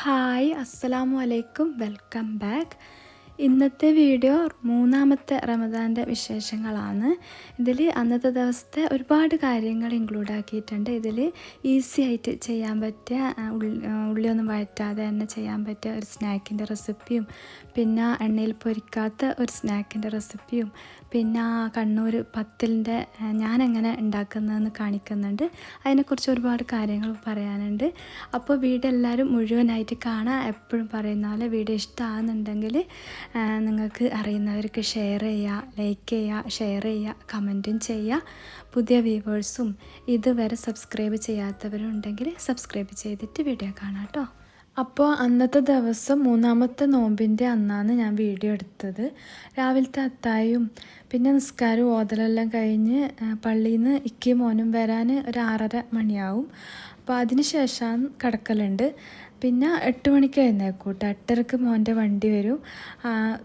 Hi അസ്സലാമു അലൈക്കും welcome back. ഇന്നത്തെ വീഡിയോ മൂന്നാമത്തെ റമദാൻ്റെ വിശേഷങ്ങളാണ്. ഇതിൽ അന്നത്തെ ദിവസത്തെ ഒരുപാട് കാര്യങ്ങൾ ഇൻക്ലൂഡ് ആക്കിയിട്ടുണ്ട്. ഇതിൽ ഈസി ആയിട്ട് ചെയ്യാൻ പറ്റിയ ഉള്ളിയൊന്നും വഴറ്റാതെ തന്നെ ചെയ്യാൻ പറ്റിയ ഒരു സ്നാക്കിൻ്റെ റെസിപ്പിയും, പിന്നെ എണ്ണയിൽ പൊരിക്കാത്ത ഒരു സ്നാക്കിൻ്റെ റെസിപ്പിയും, പിന്നെ കണ്ണൂർ പത്തിലിൻ്റെ ഞാനെങ്ങനെ ഉണ്ടാക്കുന്നതെന്ന് കാണിക്കുന്നുണ്ട്. അതിനെക്കുറിച്ച് ഒരുപാട് കാര്യങ്ങൾ പറയാനുണ്ട്. അപ്പോൾ വീഡിയോ എല്ലാവരും മുഴുവനായിട്ട് കാണാൻ എപ്പോഴും പറയുന്ന പോലെ വീഡിയോ ഇഷ്ടമാകുന്നുണ്ടെങ്കിൽ നിങ്ങൾക്ക് അറിയുന്നവർക്ക് ഷെയർ ചെയ്യുക, ലൈക്ക് ചെയ്യുക, ഷെയർ ചെയ്യുക, കമൻറ്റും ചെയ്യുക. പുതിയ വ്യൂവേഴ്സും ഇതുവരെ സബ്സ്ക്രൈബ് ചെയ്യാത്തവരും ഉണ്ടെങ്കിൽ സബ്സ്ക്രൈബ് ചെയ്തിട്ട് വീഡിയോ കാണാം കേട്ടോ. അപ്പോൾ അന്നത്തെ ദിവസം മൂന്നാമത്തെ നോമ്പിൻ്റെ അന്നാണ് ഞാൻ വീഡിയോ എടുത്തത്. രാവിലത്തെ അത്തായും പിന്നെ നിസ്കാരവും ഓതലെല്ലാം കഴിഞ്ഞ് പള്ളിയിൽ നിന്ന് ഇക്കയും മോനും വരാൻ ഒരു 6:30 മണിയാവും. അപ്പോൾ അതിന് ശേഷം കിടക്കലുണ്ട്. പിന്നെ 8 മണിക്ക് എഴുന്നേൽക്കും കേട്ടോ. 8:30 മോൻ്റെ വണ്ടി വരും.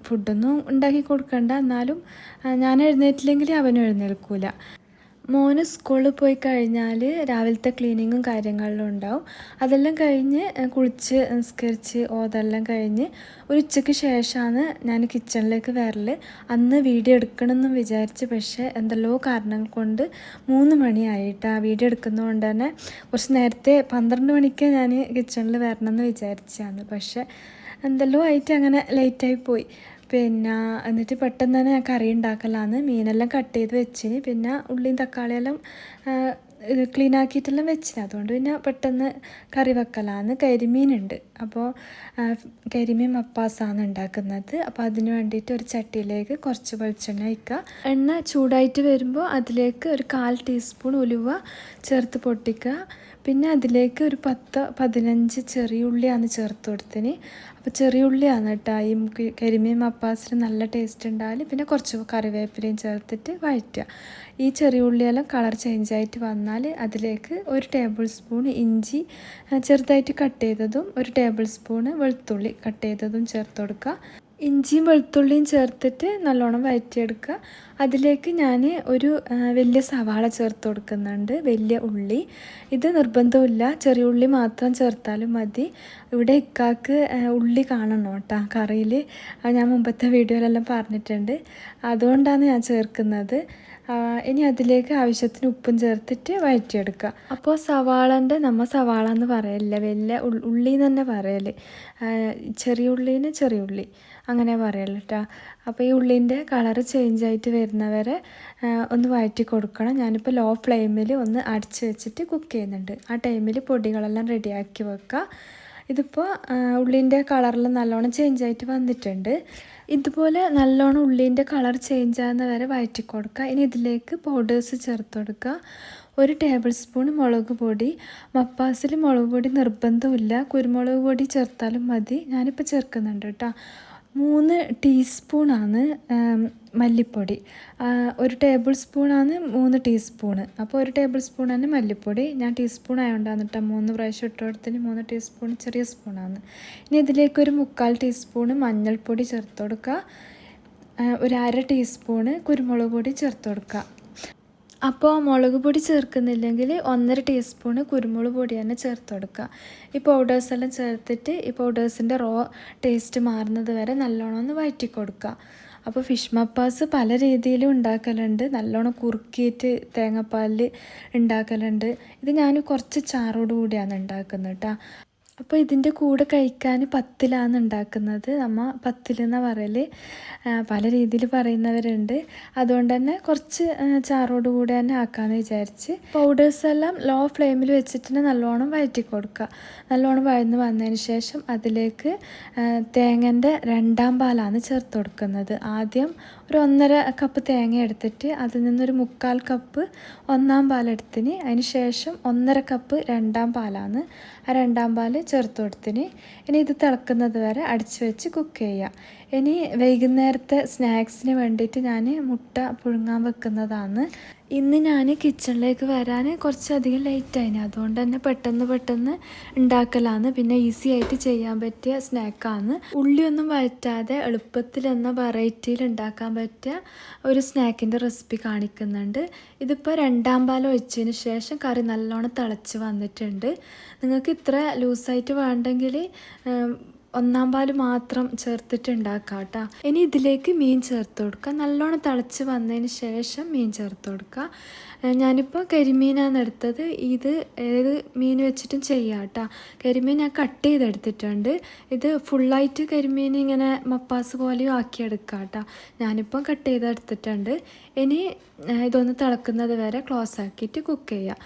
ഫുഡൊന്നും ഉണ്ടാക്കി കൊടുക്കണ്ട, എന്നാലും ഞാൻ എഴുന്നേറ്റില്ലെങ്കിൽ അവനും എഴുന്നേൽക്കൂല. മോന് സ്കൂളിൽ പോയി കഴിഞ്ഞാൽ രാവിലത്തെ ക്ലീനിങ്ങും കാര്യങ്ങളിലും ഉണ്ടാവും. അതെല്ലാം കഴിഞ്ഞ് കുളിച്ച് നിസ്കരിച്ച് ഓതെല്ലാം കഴിഞ്ഞ് ഒരു ഉച്ചയ്ക്ക് ശേഷമാണ് ഞാൻ കിച്ചണിലേക്ക് വരൽ. അന്ന് വീഡിയോ എടുക്കണമെന്നും വിചാരിച്ച്, പക്ഷേ എന്തെല്ലോ കാരണങ്ങൾ കൊണ്ട് 3 മണിയായിട്ട് വീഡിയോ എടുക്കുന്നതുകൊണ്ട് തന്നെ കുറച്ച് നേരത്തെ 12 മണിക്ക് ഞാൻ കിച്ചണിൽ വരണമെന്ന് വിചാരിച്ചാണ്. പക്ഷേ എന്തെല്ലോ ആയിട്ട് അങ്ങനെ ലേറ്റായി പോയി. പിന്നെ എന്നിട്ട് പെട്ടെന്ന് തന്നെ ഞാൻ കറി ഉണ്ടാക്കലാണ്. മീനെല്ലാം കട്ട് ചെയ്ത് വെച്ചിന്, പിന്നെ ഉള്ളിയും തക്കാളിയെല്ലാം ക്ലീൻ ആക്കിയിട്ടെല്ലാം വെച്ചിന്. അതുകൊണ്ട് പിന്നെ പെട്ടെന്ന് കറി വെക്കലാണ്. കരിമീനുണ്ട്, അപ്പോൾ കരിമീൻ മപ്പാസാണ് ഉണ്ടാക്കുന്നത്. അപ്പോൾ അതിന് വേണ്ടിയിട്ട് ഒരു ചട്ടിയിലേക്ക് കുറച്ച് വെളിച്ചെണ്ണ ഒഴിക്കുക. എണ്ണ ചൂടായിട്ട് വരുമ്പോൾ അതിലേക്ക് ഒരു 1/4 ടീസ്പൂൺ ഉലുവ ചേർത്ത് പൊട്ടിക്കുക. പിന്നെ അതിലേക്ക് ഒരു 10-15 ചെറിയ ഉള്ളിയാണ് ചേർത്ത് കൊടുത്തിന്. അപ്പോൾ ചെറിയ ഉള്ളിയാണ് കേട്ടോ ഈ കരിമീൻ മപ്പാസിന് നല്ല ടേസ്റ്റ് ഉണ്ടാവില്ല. പിന്നെ കുറച്ച് കറിവേപ്പിലയും ചേർത്തിട്ട് വഴറ്റുക. ഈ ചെറിയ ഉള്ളിയെല്ലാം കളർ ചേഞ്ചായിട്ട് വന്നാൽ അതിലേക്ക് 1 ടേബിൾ സ്പൂൺ ഇഞ്ചി ചെറുതായിട്ട് കട്ട് ചെയ്തതും 1 ടേബിൾ സ്പൂണ് വെളുത്തുള്ളി കട്ട് ചെയ്തതും ചേർത്ത് കൊടുക്കുക. ഇഞ്ചിയും വെളുത്തുള്ളിയും ചേർത്തിട്ട് നല്ലോണം വഴറ്റിയെടുക്കുക. അതിലേക്ക് ഞാൻ ഒരു വലിയ സവാള ചേർത്ത് കൊടുക്കുന്നുണ്ട്, വലിയ ഉള്ളി. ഇത് നിർബന്ധമില്ല, ചെറിയ ഉള്ളി മാത്രം ചേർത്താലും മതി. ഇവിടെ ഇക്കാക്ക് ഉള്ളി കാണണം കേട്ടോ കറിയിൽ. ഞാൻ മുമ്പത്തെ വീഡിയോയിലെല്ലാം പറഞ്ഞിട്ടുണ്ട്, അതുകൊണ്ടാണ് ഞാൻ ചേർക്കുന്നത്. ഇനി അതിലേക്ക് ആവശ്യത്തിന് ഉപ്പും ചേർത്തിട്ട് വഴറ്റിയെടുക്കുക. അപ്പോൾ സവാളൻ്റെ സവാള എന്ന് പറയല്ല, വലിയ ഉള്ളി എന്ന് തന്നെ പറയൽ. ചെറിയ ഉള്ളീന് ചെറിയ ഉള്ളി അങ്ങനെ പറയല്ല കേട്ടോ. അപ്പോൾ ഈ ഉള്ളീൻ്റെ കളറ് ചേഞ്ചായിട്ട് വരുന്നവരെ ഒന്ന് വഴറ്റി കൊടുക്കണം. ഞാനിപ്പോൾ ലോ ഫ്ലെയിമിൽ ഒന്ന് അടച്ച് വെച്ചിട്ട് കുക്ക് ചെയ്യുന്നുണ്ട്. ആ ടൈമിൽ പൊടികളെല്ലാം റെഡിയാക്കി വെക്കുക. ഇതിപ്പോൾ ഉള്ളീൻ്റെ കളറെല്ലാം നല്ലോണം ചേഞ്ചായിട്ട് വന്നിട്ടുണ്ട്. ഇതുപോലെ നല്ലോണം ഉള്ളീൻ്റെ കളർ ചേഞ്ച് ആകുന്ന വരെ വഴറ്റി കൊടുക്കുക. ഇനി ഇതിലേക്ക് പൗഡേഴ്സ് ചേർത്ത് കൊടുക്കുക. 1 ടേബിൾ സ്പൂൺ മുളക് പൊടി. മപ്പാസിൽ മുളക് പൊടി നിർബന്ധമില്ല, കുരുമുളക് പൊടി ചേർത്താലും മതി. ഞാനിപ്പോൾ ചേർക്കുന്നുണ്ട് കേട്ടോ. 3 ടീസ്പൂണാണ് മല്ലിപ്പൊടി. 1 ടേബിൾ സ്പൂണാണ് 3 ടീസ്പൂണ്. അപ്പോൾ 1 ടേബിൾ സ്പൂണാണ് മല്ലിപ്പൊടി. ഞാൻ ടീസ്പൂൺ ആയതുകൊണ്ടാണ് കേട്ടോ 3 പ്രാവശ്യം ഇട്ട് കൊടുത്തിന്. 3 ടീസ്പൂൺ ചെറിയ സ്പൂണാണ്. ഇനി ഇതിലേക്ക് ഒരു 3/4 ടീസ്പൂണ് മഞ്ഞൾപ്പൊടി ചേർത്ത് കൊടുക്കുക. ഒരു 1/2 ടീസ്പൂണ് കുരുമുളക് പൊടി ചേർത്ത് കൊടുക്കുക. അപ്പോൾ മുളക് പൊടി ചേർക്കുന്നില്ലെങ്കിൽ 1/2 ടീസ്പൂണ് കുരുമുളക് പൊടി തന്നെ ചേർത്ത് കൊടുക്കുക. ഈ പൗഡേഴ്സെല്ലാം ചേർത്തിട്ട് ഈ പൗഡേഴ്സിൻ്റെ ടേസ്റ്റ് മാറുന്നത് വരെ നല്ലോണം ഒന്ന് വഴറ്റി കൊടുക്കുക. അപ്പോൾ ഫിഷ് മപ്പാസ് പല രീതിയിലും ഉണ്ടാക്കലുണ്ട്. നല്ലോണം കുറുക്കിയിട്ട് തേങ്ങാപ്പാലിൽ ഉണ്ടാക്കലുണ്ട്. ഇത് ഞാൻ കുറച്ച് ചാറോട് കൂടിയാണ് ഉണ്ടാക്കുന്നത് കേട്ടോ. അപ്പോൾ ഇതിൻ്റെ കൂടെ കഴിക്കാൻ പത്തിലാണ് ഉണ്ടാക്കുന്നത്. പത്തിലെന്നാണ് പറയൽ, പല രീതിയിൽ പറയുന്നവരുണ്ട്. അതുകൊണ്ട് തന്നെ കുറച്ച് ചാറോട് കൂടെ തന്നെ ആക്കാമെന്ന് വിചാരിച്ച് പൗഡേഴ്സ് എല്ലാം ലോ ഫ്ലെയിമിൽ വെച്ചിട്ട് നല്ലോണം വഴറ്റി കൊടുക്കുക. നല്ലോണം വഴന്ന് വന്നതിന് ശേഷം അതിലേക്ക് തേങ്ങൻ്റെ 2ാം പാലാണ് ചേർത്ത് കൊടുക്കുന്നത്. ആദ്യം ഒരു 1.5 കപ്പ് തേങ്ങ എടുത്തിട്ട് അതിൽ നിന്നൊരു 3/4 കപ്പ് 1ാം പാലെടുത്തിന്. അതിന് ശേഷം 1.5 കപ്പ് 2ാം പാലാണ്. ആ 2ാം പാല് ചേർത്ത് കൊടുത്തിന്. ഇനി ഇത് തിളക്കുന്നത് വരെ അടിച്ച് വെച്ച് കുക്ക് ചെയ്യുക. ഇനി വൈകുന്നേരത്തെ സ്നാക്സിന് വേണ്ടിയിട്ട് ഞാൻ മുട്ട പുഴുങ്ങാൻ വെക്കുന്നതാണ്. ഇന്ന് ഞാൻ കിച്ചണിലേക്ക് വരാൻ കുറച്ചധികം ലേറ്റായിന്, അതുകൊണ്ട് തന്നെ പെട്ടെന്ന് ഉണ്ടാക്കലാണ്. പിന്നെ ഈസി ആയിട്ട് ചെയ്യാൻ പറ്റിയ സ്നാക്കാണ്. ഉള്ളിയൊന്നും വഴറ്റാതെ എളുപ്പത്തിൽ എന്ന വെറൈറ്റിയിൽ ഉണ്ടാക്കാൻ പറ്റിയ ഒരു സ്നാക്കിൻ്റെ റെസിപ്പി കാണിക്കുന്നുണ്ട്. ഇതിപ്പോൾ 2ാം പാൽ ഒഴിച്ചതിന് ശേഷം കറി നല്ലോണം തിളച്ച് വന്നിട്ടുണ്ട്. നിങ്ങൾക്ക് ഇത്ര ലൂസായിട്ട് വേണ്ടെങ്കിൽ 1ാം പാൽ മാത്രം ചേർത്തിട്ട് ഉണ്ടാക്കാം കേട്ടോ. ഇനി ഇതിലേക്ക് മീൻ ചേർത്ത് കൊടുക്കുക. നല്ലോണം തിളച്ച് വന്നതിന് ശേഷം മീൻ ചേർത്ത് കൊടുക്കുക. ഞാനിപ്പോൾ കരിമീനാണ് എടുത്തത്. ഇത് ഏത് മീൻ വെച്ചിട്ടും ചെയ്യാം കേട്ടോ. കരിമീൻ ഞാൻ കട്ട് ചെയ്തെടുത്തിട്ടുണ്ട്. ഇത് ഫുള്ളായിട്ട് കരിമീൻ ഇങ്ങനെ മപ്പാസ് പോലെയും ആക്കിയെടുക്കാം കേട്ടോ. ഞാനിപ്പം കട്ട് ചെയ്തെടുത്തിട്ടുണ്ട്. ഇനി ഇതൊന്ന് തിളക്കുന്നത് വരെ ക്ലോസ് ആക്കിയിട്ട് കുക്ക് ചെയ്യാം.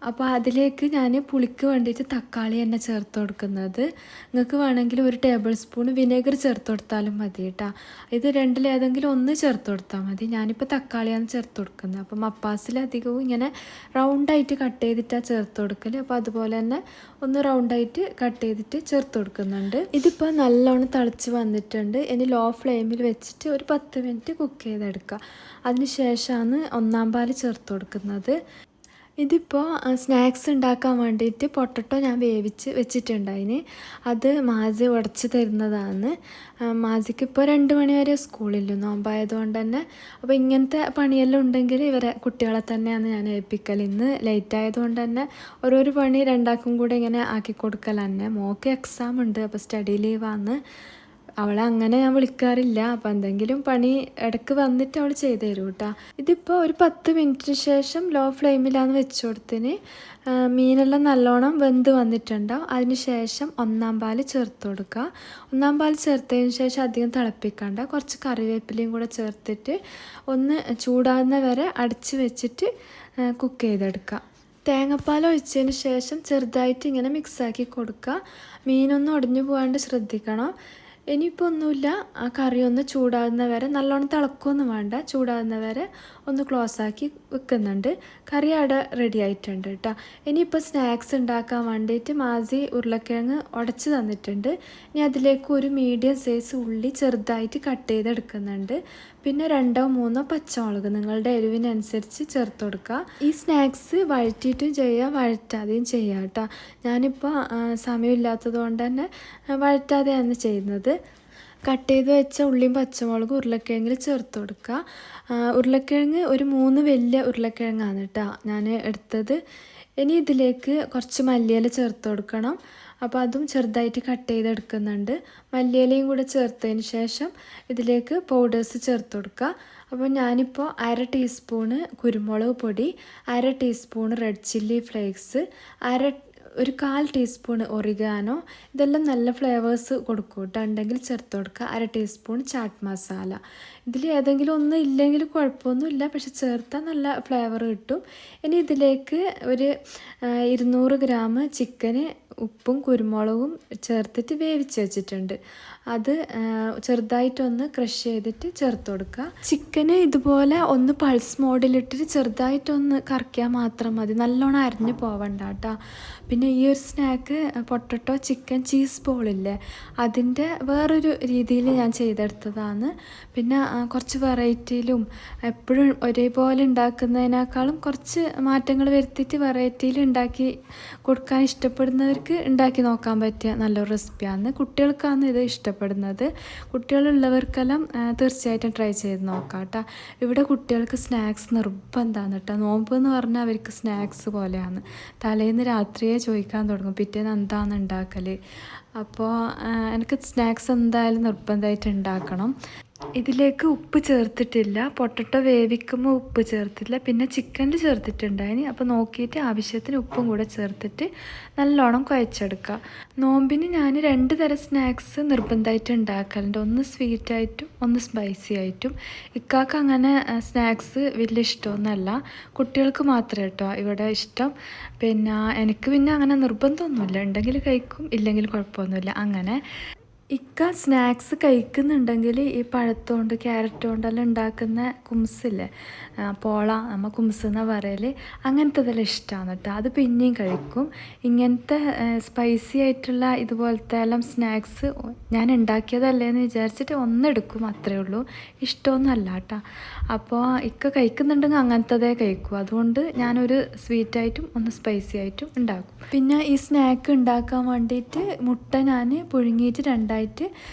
അപ്പോൾ അതിലേക്ക് ഞാൻ പുളിക്ക് വേണ്ടിയിട്ട് തക്കാളി തന്നെ ചേർത്ത് കൊടുക്കുന്നത്. നിങ്ങൾക്ക് വേണമെങ്കിൽ 1 ടേബിൾ സ്പൂൺ വിനെഗർ ചേർത്ത് കൊടുത്താലും മതി കേട്ടോ. ഇത് രണ്ടിലേതെങ്കിലും ഒന്ന് ചേർത്ത് കൊടുത്താൽ മതി. ഞാനിപ്പോൾ തക്കാളിയാണ് ചേർത്ത് കൊടുക്കുന്നത്. അപ്പോൾ മപ്പാസിലധികവും ഇങ്ങനെ റൗണ്ടായിട്ട് കട്ട് ചെയ്തിട്ടാണ് ചേർത്ത് കൊടുക്കൽ. അപ്പോൾ അതുപോലെ തന്നെ ഒന്ന് റൗണ്ടായിട്ട് കട്ട് ചെയ്തിട്ട് ചേർത്ത് കൊടുക്കുന്നുണ്ട്. ഇതിപ്പോൾ നല്ലോണം തിളച്ച് വന്നിട്ടുണ്ട്. ഇനി ലോ ഫ്ലെയിമിൽ വെച്ചിട്ട് ഒരു 10 മിനിറ്റ് കുക്ക് ചെയ്തെടുക്കുക. അതിന് ശേഷമാണ് 1ാം പാൽ ചേർത്ത് കൊടുക്കുന്നത്. ഇതിപ്പോൾ സ്നാക്സ് ഉണ്ടാക്കാൻ വേണ്ടിയിട്ട് പൊട്ടറ്റോ ഞാൻ വേവിച്ച് വെച്ചിട്ടുണ്ടായിന്. അത് മാസി ഉടച്ച് തരുന്നതാണ്. മാസിക്ക് ഇപ്പോൾ 2 മണി വരെ സ്കൂളില്ല, നോമ്പായതുകൊണ്ട് തന്നെ. അപ്പോൾ ഇങ്ങനത്തെ പണിയെല്ലാം ഉണ്ടെങ്കിൽ ഇവരെ കുട്ടികളെ തന്നെയാണ് ഞാൻ ഏൽപ്പിക്കൽ. ഇന്ന് ലേറ്റ് ആയതുകൊണ്ട് തന്നെ ഓരോരോ പണി രണ്ടാക്കും കൂടെ ഇങ്ങനെ ആക്കി കൊടുക്കൽ തന്നെ. മോൾക്ക് എക്സാം ഉണ്ട്, അപ്പോൾ സ്റ്റഡി ലീവാണ്. അവളെ അങ്ങനെ ഞാൻ വിളിക്കാറില്ല. അപ്പം എന്തെങ്കിലും പണി ഇടയ്ക്ക് വന്നിട്ട് അവൾ ചെയ്ത് തരും കേട്ടോ. ഇതിപ്പോൾ ഒരു 10 മിനിറ്റിന് ശേഷം ലോ ഫ്ലെയിമിലാണ് വെച്ച് കൊടുത്തിന്. മീനെല്ലാം നല്ലോണം വെന്ത് വന്നിട്ടുണ്ടാവും. അതിന് ശേഷം 1ാം പാൽ ചേർത്ത് കൊടുക്കുക. 1ാം പാൽ ചേർത്തതിന് ശേഷം അധികം തിളപ്പിക്കണ്ട. കുറച്ച് കറിവേപ്പിലയും കൂടെ ചേർത്തിട്ട് ഒന്ന് ചൂടാകുന്ന വരെ അടച്ച് വെച്ചിട്ട് കുക്ക് ചെയ്തെടുക്കുക. തേങ്ങാപ്പാൽ ഒഴിച്ചതിന് ശേഷം ചെറുതായിട്ട് ഇങ്ങനെ മിക്സാക്കി കൊടുക്കുക. മീനൊന്നും ഒടിഞ്ഞു പോകാണ്ട് ശ്രദ്ധിക്കണം. ഇനിയിപ്പോൾ ഒന്നുമില്ല, ആ കറി ഒന്ന് ചൂടാകുന്ന വരെ, നല്ലോണം തിളക്കൊന്നും വേണ്ട, ചൂടാകുന്ന വരെ ഒന്ന് ക്ലോസ് ആക്കി വെക്കുന്നുണ്ട്. കറി അവിടെ റെഡി ആയിട്ടുണ്ട് കേട്ടോ. ഇനിയിപ്പോൾ സ്നാക്സ് ഉണ്ടാക്കാൻ വേണ്ടിയിട്ട് മാസി ഉരുളക്കിഴങ്ങ് ഉടച്ച് തന്നിട്ടുണ്ട്. ഇനി അതിലേക്ക് ഒരു മീഡിയം സൈസ് ഉള്ളി ചെറുതായിട്ട് കട്ട് ചെയ്തെടുക്കുന്നുണ്ട്. പിന്നെ 2-3 പച്ചമുളക് നിങ്ങളുടെ എരിവിനനുസരിച്ച് ചേർത്ത് കൊടുക്കുക. ഈ സ്നാക്സ് വഴറ്റിയിട്ടും ചെയ്യാം, വഴറ്റാതെയും ചെയ്യാം കേട്ടോ. ഞാനിപ്പോൾ സമയമില്ലാത്തത് കൊണ്ട് തന്നെ വഴറ്റാതെയാണ് ചെയ്യുന്നത്. കട്ട് ചെയ്ത് വെച്ച ഉള്ളിയും പച്ചമുളകും ഉരുളക്കിഴങ്ങിൽ ചേർത്ത് കൊടുക്കുക. ഉരുളക്കിഴങ്ങ് ഒരു 3 വലിയ ഉരുളക്കിഴങ്ങാണ് കേട്ടോ ഞാൻ എടുത്തത്. ഇനി ഇതിലേക്ക് കുറച്ച് മല്ലിയില ചേർത്ത് കൊടുക്കണം. അപ്പോൾ അതും ചെറുതായിട്ട് കട്ട് ചെയ്തെടുക്കുന്നുണ്ട്. മല്ലിയിലയും കൂടെ ചേർത്തതിന് ശേഷം ഇതിലേക്ക് പൗഡേഴ്സ് ചേർത്ത് കൊടുക്കുക. അപ്പോൾ ഞാനിപ്പോൾ 1/2 ടീസ്പൂണ് കുരുമുളക് പൊടി, 1/2 ടീസ്പൂണ് റെഡ് ചില്ലി ഫ്ലേക്സ്, ഒരു 1/4 ടീസ്പൂൺ ഒറിഗാനോ, ഇതെല്ലാം നല്ല ഫ്ലേവേഴ്സ് കൊടുക്കും കേട്ടോ. ഉണ്ടെങ്കിൽ ചേർത്ത് കൊടുക്കുക. 1/2 ടീസ്പൂൺ ചാട്ട് മസാല. ഇതിൽ ഏതെങ്കിലും ഒന്നും ഇല്ലെങ്കിൽ കുഴപ്പമൊന്നുമില്ല, പക്ഷെ ചേർത്താൽ നല്ല ഫ്ലേവർ കിട്ടും. ഇനി ഇതിലേക്ക് ഒരു 200 ഗ്രാം ചിക്കന് ഉപ്പും കുരുമുളകും ചേർത്തിട്ട് വേവിച്ച് വെച്ചിട്ടുണ്ട്. അത് ചെറുതായിട്ടൊന്ന് ക്രഷ് ചെയ്തിട്ട് ചേർത്ത് കൊടുക്കുക. ചിക്കന് ഇതുപോലെ ഒന്ന് പൾസ് മോഡിലിട്ടിട്ട് ചെറുതായിട്ടൊന്ന് കറക്കിയാൽ മാത്രം മതി, നല്ലോണം അരിഞ്ഞ് പോവണ്ട കേട്ടോ. പിന്നെ ഈ ഒരു സ്നാക്ക് പൊട്ടറ്റോ ചിക്കൻ ചീസ് ബോളില്ലേ, അതിൻ്റെ വേറൊരു രീതിയിൽ ഞാൻ ചെയ്തെടുത്തതാണ്. പിന്നെ കുറച്ച് വെറൈറ്റിയിലും എപ്പോഴും ഒരേപോലെ ഉണ്ടാക്കുന്നതിനേക്കാളും കുറച്ച് മാറ്റങ്ങൾ വരുത്തിയിട്ട് വെറൈറ്റിയിൽ ഉണ്ടാക്കി കൊടുക്കാൻ ഇഷ്ടപ്പെടുന്നവർക്ക് ഉണ്ടാക്കി നോക്കാൻ പറ്റിയ നല്ലൊരു റെസിപ്പിയാണ്. കുട്ടികൾക്കാണ് ഇത് ഇഷ്ടപ്പെടുന്നത്. കുട്ടികളുള്ളവർക്കെല്ലാം തീർച്ചയായിട്ടും ട്രൈ ചെയ്ത് നോക്കാം കേട്ടോ. ഇവിടെ കുട്ടികൾക്ക് സ്നാക്സ് നിർബന്ധമാണ് കേട്ടോ. നോമ്പ് എന്ന് പറഞ്ഞാൽ അവർക്ക് സ്നാക്സ് പോലെയാണ്. തലേന്ന് രാത്രിയെ ചോദിക്കാൻ തുടങ്ങും പിറ്റേന്ന് എന്താണ് ഉണ്ടാക്കൽ. അപ്പോൾ എനിക്ക് സ്നാക്സ് എന്തായാലും നിർബന്ധമായിട്ട് ഉണ്ടാക്കണം. ഇതിലേക്ക് ഉപ്പ് ചേർത്തിട്ടില്ല, പൊട്ടറ്റോ വേവിക്കുമ്പോൾ ഉപ്പ് ചേർത്തില്ല, പിന്നെ ചിക്കനിൽ ചേർത്തിട്ടുണ്ടായിന്. അപ്പോൾ നോക്കിയിട്ട് ആവശ്യത്തിന് ഉപ്പും കൂടെ ചേർത്തിട്ട് നല്ലോണം കുഴച്ചെടുക്കുക. നോമ്പിന് ഞാൻ 2 തരം സ്നാക്സ് നിർബന്ധമായിട്ട് ഉണ്ടാക്കലുണ്ട്. ഒന്ന് സ്വീറ്റായിട്ടും ഒന്ന് സ്പൈസി ആയിട്ടും. ഇക്കാക്ക് അങ്ങനെ സ്നാക്സ് വലിയ ഇഷ്ടമൊന്നുമല്ല, കുട്ടികൾക്ക് മാത്രമേ കേട്ടോ ഇവിടെ ഇഷ്ടം. പിന്നെ എനിക്ക് പിന്നെ അങ്ങനെ നിർബന്ധമൊന്നുമില്ല, ഉണ്ടെങ്കിൽ കഴിക്കും, ഇല്ലെങ്കിൽ കുഴപ്പമൊന്നുമില്ല. അങ്ങനെ ഇക്ക സ്നാക്സ് കഴിക്കുന്നുണ്ടെങ്കിൽ ഈ പഴത്തോണ്ട് ക്യാരറ്റ് കൊണ്ടെല്ലാം ഉണ്ടാക്കുന്ന കുംസില്ലേ, പോള, നമ്മൾ കുംസ് എന്നാണ് പറയൽ, അങ്ങനത്തതെല്ലാം ഇഷ്ടമാണ് കേട്ടോ. അത് പിന്നെയും കഴിക്കും. ഇങ്ങനത്തെ സ്പൈസി ആയിട്ടുള്ള ഇതുപോലത്തെ എല്ലാം സ്നാക്സ് ഞാൻ ഉണ്ടാക്കിയതല്ലേന്ന് വിചാരിച്ചിട്ട് ഒന്നെടുക്കും, അത്രയേ ഉള്ളൂ. ഇഷ്ടമൊന്നുമല്ല കേട്ടോ. അപ്പോൾ ഇക്ക കഴിക്കുന്നുണ്ടെങ്കിൽ അങ്ങനത്തതേ കഴിക്കും. അതുകൊണ്ട് ഞാനൊരു സ്വീറ്റായിട്ടും ഒന്ന് സ്പൈസി ആയിട്ടും ഉണ്ടാക്കും. പിന്നെ ഈ സ്നാക്ക് ഉണ്ടാക്കാൻ വേണ്ടിയിട്ട് മുട്ട ഞാൻ പുഴുങ്ങിയിട്ട് രണ്ടായിട്ട്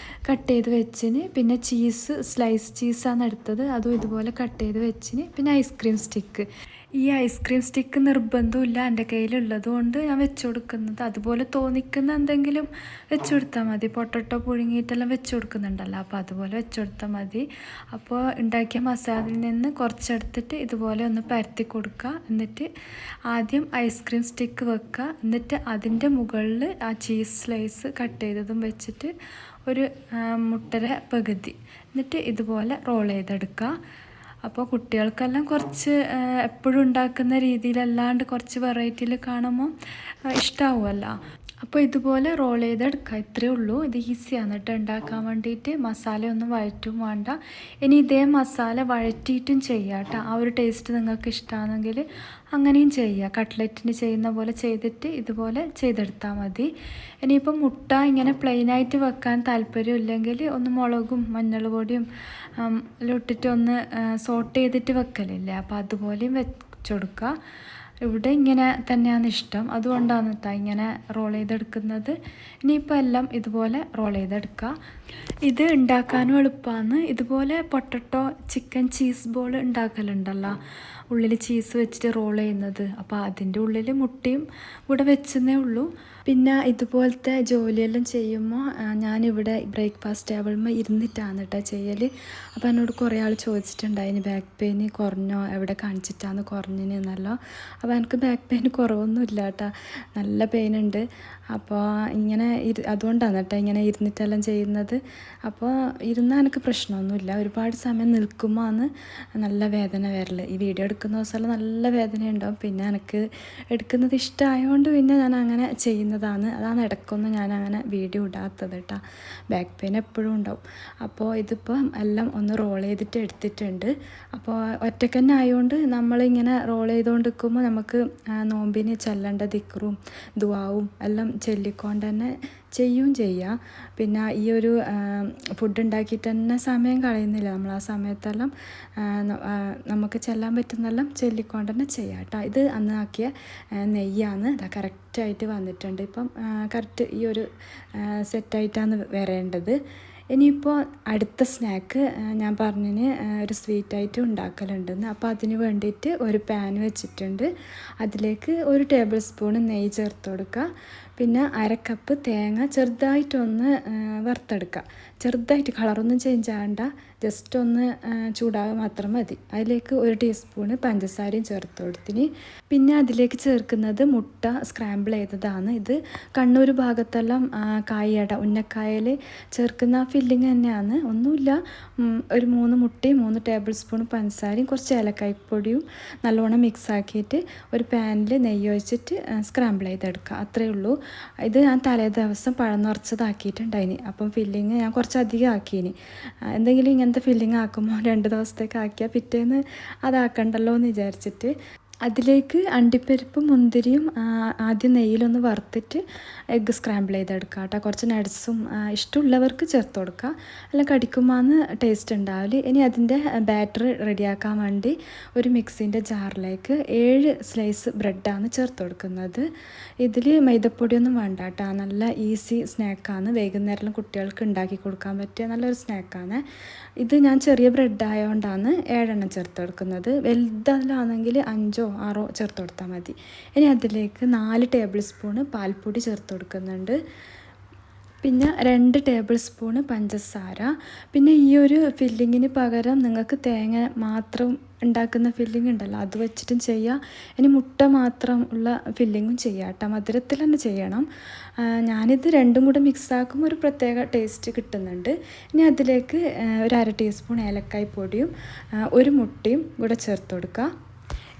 കട്ട് ചെയ്ത് വെച്ചിന്. പിന്നെ ചീസ്, സ്ലൈസ് ചീസാണ് എടുത്തത്, അതും ഇതുപോലെ കട്ട് ചെയ്ത് വെച്ചിന്. പിന്നെ ഐസ്ക്രീം സ്റ്റിക്ക്. ഈ ഐസ്ക്രീം സ്റ്റിക്ക് നിർബന്ധമില്ല, എൻ്റെ കയ്യിലുള്ളത് കൊണ്ട് ഞാൻ വെച്ച് കൊടുക്കുന്നത്. അതുപോലെ തോന്നിക്കുന്ന എന്തെങ്കിലും വെച്ച് കൊടുത്താൽ മതി. പൊട്ടറ്റോ പുഴുങ്ങിയിട്ടെല്ലാം വെച്ച് കൊടുക്കുന്നുണ്ടല്ലോ, അപ്പോൾ അതുപോലെ വെച്ച് കൊടുത്താൽ മതി. അപ്പോൾ ഉണ്ടാക്കിയ മസാലയിൽ നിന്ന് കുറച്ചെടുത്തിട്ട് ഇതുപോലെ ഒന്ന് പരത്തി കൊടുക്കുക. എന്നിട്ട് ആദ്യം ഐസ്ക്രീം സ്റ്റിക്ക് വെക്കുക. എന്നിട്ട് അതിൻ്റെ മുകളിൽ ആ ചീസ് സ്ലൈസ് കട്ട് ചെയ്തതും വെച്ചിട്ട് ഒരു മുട്ടയുടെ പകുതി, എന്നിട്ട് ഇതുപോലെ റോൾ ചെയ്തെടുക്കുക. അപ്പോൾ കുട്ടികൾക്കെല്ലാം കുറച്ച് എപ്പോഴും ഉണ്ടാക്കുന്ന രീതിയിലല്ലാണ്ട് കുറച്ച് വെറൈറ്റിയിൽ കാണുമ്പോൾ ഇഷ്ടമാവുമല്ലോ. അപ്പോൾ ഇതുപോലെ റോൾ ചെയ്തെടുക്കുക, ഇത്രയേ ഉള്ളൂ. ഇത് ഈസിയാണ് കേട്ടോ ഉണ്ടാക്കാൻ വേണ്ടിയിട്ട്. മസാലയൊന്നും വഴറ്റും വേണ്ട. ഇനി ഇതേ മസാല വഴറ്റിയിട്ടും ചെയ്യാം കേട്ടോ. ആ ഒരു ടേസ്റ്റ് നിങ്ങൾക്ക് ഇഷ്ടമാണെങ്കിൽ അങ്ങനെയും ചെയ്യുക. കട്ട്ലറ്റിന് ചെയ്യുന്ന പോലെ ചെയ്തിട്ട് ഇതുപോലെ ചെയ്തെടുത്താൽ മതി. ഇനിയിപ്പം മുട്ട ഇങ്ങനെ പ്ലെയിനായിട്ട് വെക്കാൻ താല്പര്യമില്ലെങ്കിൽ ഒന്ന് മുളകും മഞ്ഞൾ പൊടിയും ഇട്ടിട്ട് ഒന്ന് സോട്ട് ചെയ്തിട്ട് വെക്കലില്ലേ, അപ്പോൾ അതുപോലെയും വെച്ചുകൊടുക്കുക. ഇവിടെ ഇങ്ങനെ തന്നെയാണ് ഇഷ്ടം, അതുകൊണ്ടാണ് കേട്ടോ ഇങ്ങനെ റോൾ ചെയ്തെടുക്കുന്നത്. ഇനിയിപ്പോൾ എല്ലാം ഇതുപോലെ റോൾ ചെയ്തെടുക്കുക. ഇത് ഉണ്ടാക്കാനും എളുപ്പമാണ്. ഇതുപോലെ പൊട്ടറ്റോ ചിക്കൻ ചീസ് ബോൾ ഉണ്ടാക്കലുണ്ടല്ലോ, ഉള്ളിൽ ചീസ് വെച്ചിട്ട് റോൾ ചെയ്യുന്നത്. അപ്പോൾ അതിൻ്റെ ഉള്ളിൽ മുട്ടയും കൂടെ വെച്ചെന്നേ ഉള്ളൂ. പിന്നെ ഇതുപോലത്തെ ജോലിയെല്ലാം ചെയ്യുമ്പോൾ ഞാനിവിടെ ബ്രേക്ക്ഫാസ്റ്റ് ടേബിളിൽ ഇരുന്നിട്ടാണ് കേട്ടോ ചെയ്യൽ. അപ്പോൾ എന്നോട് കുറേ ആൾ ചോദിച്ചിട്ടുണ്ടായിന് ബാക്ക് പെയിൻ കുറഞ്ഞോ, എവിടെ കാണിച്ചിട്ടാണ് കുറഞ്ഞിനെന്നല്ലോ. അപ്പോൾ എനിക്ക് ബാക്ക് പെയിൻ കുറവൊന്നുമില്ല കേട്ടോ, നല്ല പെയിനുണ്ട്. അപ്പോൾ ഇങ്ങനെ അതുകൊണ്ടാണ് കേട്ടോ ഇങ്ങനെ ഇരുന്നിട്ടെല്ലാം ചെയ്യുന്നത്. അപ്പോൾ ഇരുന്നാൽ എനിക്ക് പ്രശ്നമൊന്നുമില്ല. ഒരുപാട് സമയം നിൽക്കുമ്പോൾ ആണ് നല്ല വേദന വരൽ. ഈ വീഡിയോ എടുക്കുന്ന ദിവസമെല്ലാം നല്ല വേദന ഉണ്ടാവും. പിന്നെ എനിക്ക് എടുക്കുന്നത് ഇഷ്ടമായതുകൊണ്ട് പിന്നെ ഞാൻ അങ്ങനെ ചെയ്യുന്നതാണ്. അതാണ് ഇടയ്ക്കൊന്നും ഞാൻ അങ്ങനെ വീഡിയോ ഇടാത്തത് കേട്ടോ. ബാക്ക് പെയിൻ എപ്പോഴും ഉണ്ടാവും. അപ്പോൾ ഇതിപ്പോൾ എല്ലാം ഒന്ന് റോൾ ചെയ്തിട്ട് എടുത്തിട്ടുണ്ട്. അപ്പോൾ ഒറ്റയ്ക്ക് തന്നെ ആയതുകൊണ്ട് നമ്മളിങ്ങനെ റോൾ ചെയ്തുകൊണ്ട് നിൽക്കുമ്പോൾ നമുക്ക് നോമ്പിന് ചെല്ലേണ്ട ദിക്റും ദുആവും എല്ലാം ചൊല്ലിക്കൊണ്ട് തന്നെ ചെയ്യുകയും ചെയ്യാം. പിന്നെ ഈ ഒരു ഫുഡ് ഉണ്ടാക്കിയിട്ട് തന്നെ സമയം കളയുന്നില്ല. നമ്മൾ ആ സമയത്തെല്ലാം നമുക്ക് ചെല്ലാൻ പറ്റുന്നെല്ലാം ചൊല്ലിക്കൊണ്ട് തന്നെ ചെയ്യാം കേട്ടോ. ഇത് അന്ന് ആക്കിയ നെയ്യാണ്, അതാ കറക്റ്റായിട്ട് വന്നിട്ടുണ്ട്. ഇപ്പം കറക്റ്റ് ഈ ഒരു സെറ്റായിട്ടാണ് വരേണ്ടത്. ഇനിയിപ്പോൾ അടുത്ത സ്നാക്ക് ഞാൻ പറഞ്ഞതിന് ഒരു സ്വീറ്റായിട്ട് ഉണ്ടാക്കലുണ്ടെന്ന്. അപ്പോൾ അതിന് വേണ്ടിയിട്ട് ഒരു പാൻ വെച്ചിട്ടുണ്ട്. അതിലേക്ക് 1 ടേബിൾ സ്പൂൺ നെയ്യ് ചേർത്ത് കൊടുക്കുക. പിന്നെ 1/2 കപ്പ് തേങ്ങ ചെറുതായിട്ടൊന്ന് വറുത്തെടുക്കുക. ചെറുതായിട്ട്, കളറൊന്നും ചേഞ്ച് ആകണ്ട, ജസ്റ്റ് ഒന്ന് ചൂടാകുക മാത്രം മതി. അതിലേക്ക് 1 ടീസ്പൂണ് പഞ്ചസാരയും ചേർത്ത് കൊടുത്തിന്. പിന്നെ അതിലേക്ക് ചേർക്കുന്നത് മുട്ട സ്ക്രാമ്പിൾ ചെയ്തതാണ്. ഇത് കണ്ണൂർ ഭാഗത്തെല്ലാം കായട ഉന്നക്കായയിൽ ചേർക്കുന്ന ഫില്ലിങ് തന്നെയാണ്. ഒന്നുമില്ല, ഒരു 3 മുട്ടയും 3 ടേബിൾ സ്പൂൺ പഞ്ചസാരയും കുറച്ച് ഏലക്കായ്പ്പൊടിയും നല്ലോണം മിക്സ് ആക്കിയിട്ട് ഒരു പാനിൽ നെയ്യ് ഒഴിച്ചിട്ട് സ്ക്രാമ്പിൾ ചെയ്തെടുക്കുക, അത്രയേ ഉള്ളൂ. ഇത് ഞാൻ തലേ ദിവസം പഴം നിറച്ചതാക്കിയിട്ടുണ്ടായിന്. അപ്പം ഫില്ലിങ് ഞാൻ കുറച്ചധികം ആക്കിയിന്. എന്തെങ്കിലും ഇങ്ങനത്തെ ഫില്ലിങ് ആക്കുമ്പോൾ 2 ദിവസത്തേക്ക് ആക്കിയാൽ പിറ്റേന്ന് അതാക്കണ്ടല്ലോ എന്ന് വിചാരിച്ചിട്ട് അതിലേക്ക് അണ്ടിപ്പരിപ്പും മുന്തിരിയും ആദ്യം നെയ്യിലൊന്ന് വറുത്തിട്ട് എഗ്ഗ് സ്ക്രാമ്പിൾ ചെയ്തെടുക്കുക കേട്ടോ. കുറച്ച് നട്ട്സും ഇഷ്ടമുള്ളവർക്ക് ചേർത്ത് കൊടുക്കുക, എല്ലാം കടിക്കുമ്പോൾ ടേസ്റ്റ് ഉണ്ടാവില്ല. ഇനി അതിൻ്റെ ബാറ്റർ റെഡിയാക്കാൻ വേണ്ടി ഒരു മിക്സിൻ്റെ ജാറിലേക്ക് 7 സ്ലൈസ് ബ്രെഡാണ് ചേർത്ത് കൊടുക്കുന്നത്. ഇതിൽ മൈദപ്പൊടിയൊന്നും വേണ്ട കേട്ടോ, നല്ല ഈസി സ്നാക്കാണ്. വൈകുന്നേരം കുട്ടികൾക്ക് ഉണ്ടാക്കി കൊടുക്കാൻ പറ്റിയ നല്ലൊരു സ്നാക്കാണ് ഇത്. ഞാൻ ചെറിയ ബ്രെഡ് ആയതുകൊണ്ടാണ് 7 ചേർത്ത് കൊടുക്കുന്നത്. വലുതാണെങ്കിൽ 5 or 6 ചേർത്ത് കൊടുത്താൽ മതി. ഇനി അതിലേക്ക് 4 ടേബിൾ സ്പൂണ് പാൽപ്പൊടി ചേർത്ത് കൊടുക്കുന്നുണ്ട്. പിന്നെ 2 ടേബിൾ സ്പൂണ് പഞ്ചസാര. പിന്നെ ഈ ഒരു ഫില്ലിങ്ങിന് പകരം നിങ്ങൾക്ക് തേങ്ങ മാത്രം ഉണ്ടാക്കുന്ന ഫില്ലിംഗ് ഉണ്ടല്ലോ, അത് വെച്ചിട്ടും ചെയ്യാം. ഇനി മുട്ട മാത്രം ഉള്ള ഫില്ലിങ്ങും ചെയ്യാം കേട്ടോ. മധുരത്തിൽ തന്നെ ചെയ്യണം. ഞാനിത് രണ്ടും കൂടെ മിക്സാക്കുമ്പോൾ ഒരു പ്രത്യേക ടേസ്റ്റ് കിട്ടുന്നുണ്ട്. ഇനി അതിലേക്ക് ഒരു 1/2 ടീസ്പൂൺ ഏലക്കായ് പൊടിയും 1 മുട്ടയും കൂടെ ചേർത്ത് കൊടുക്കുക.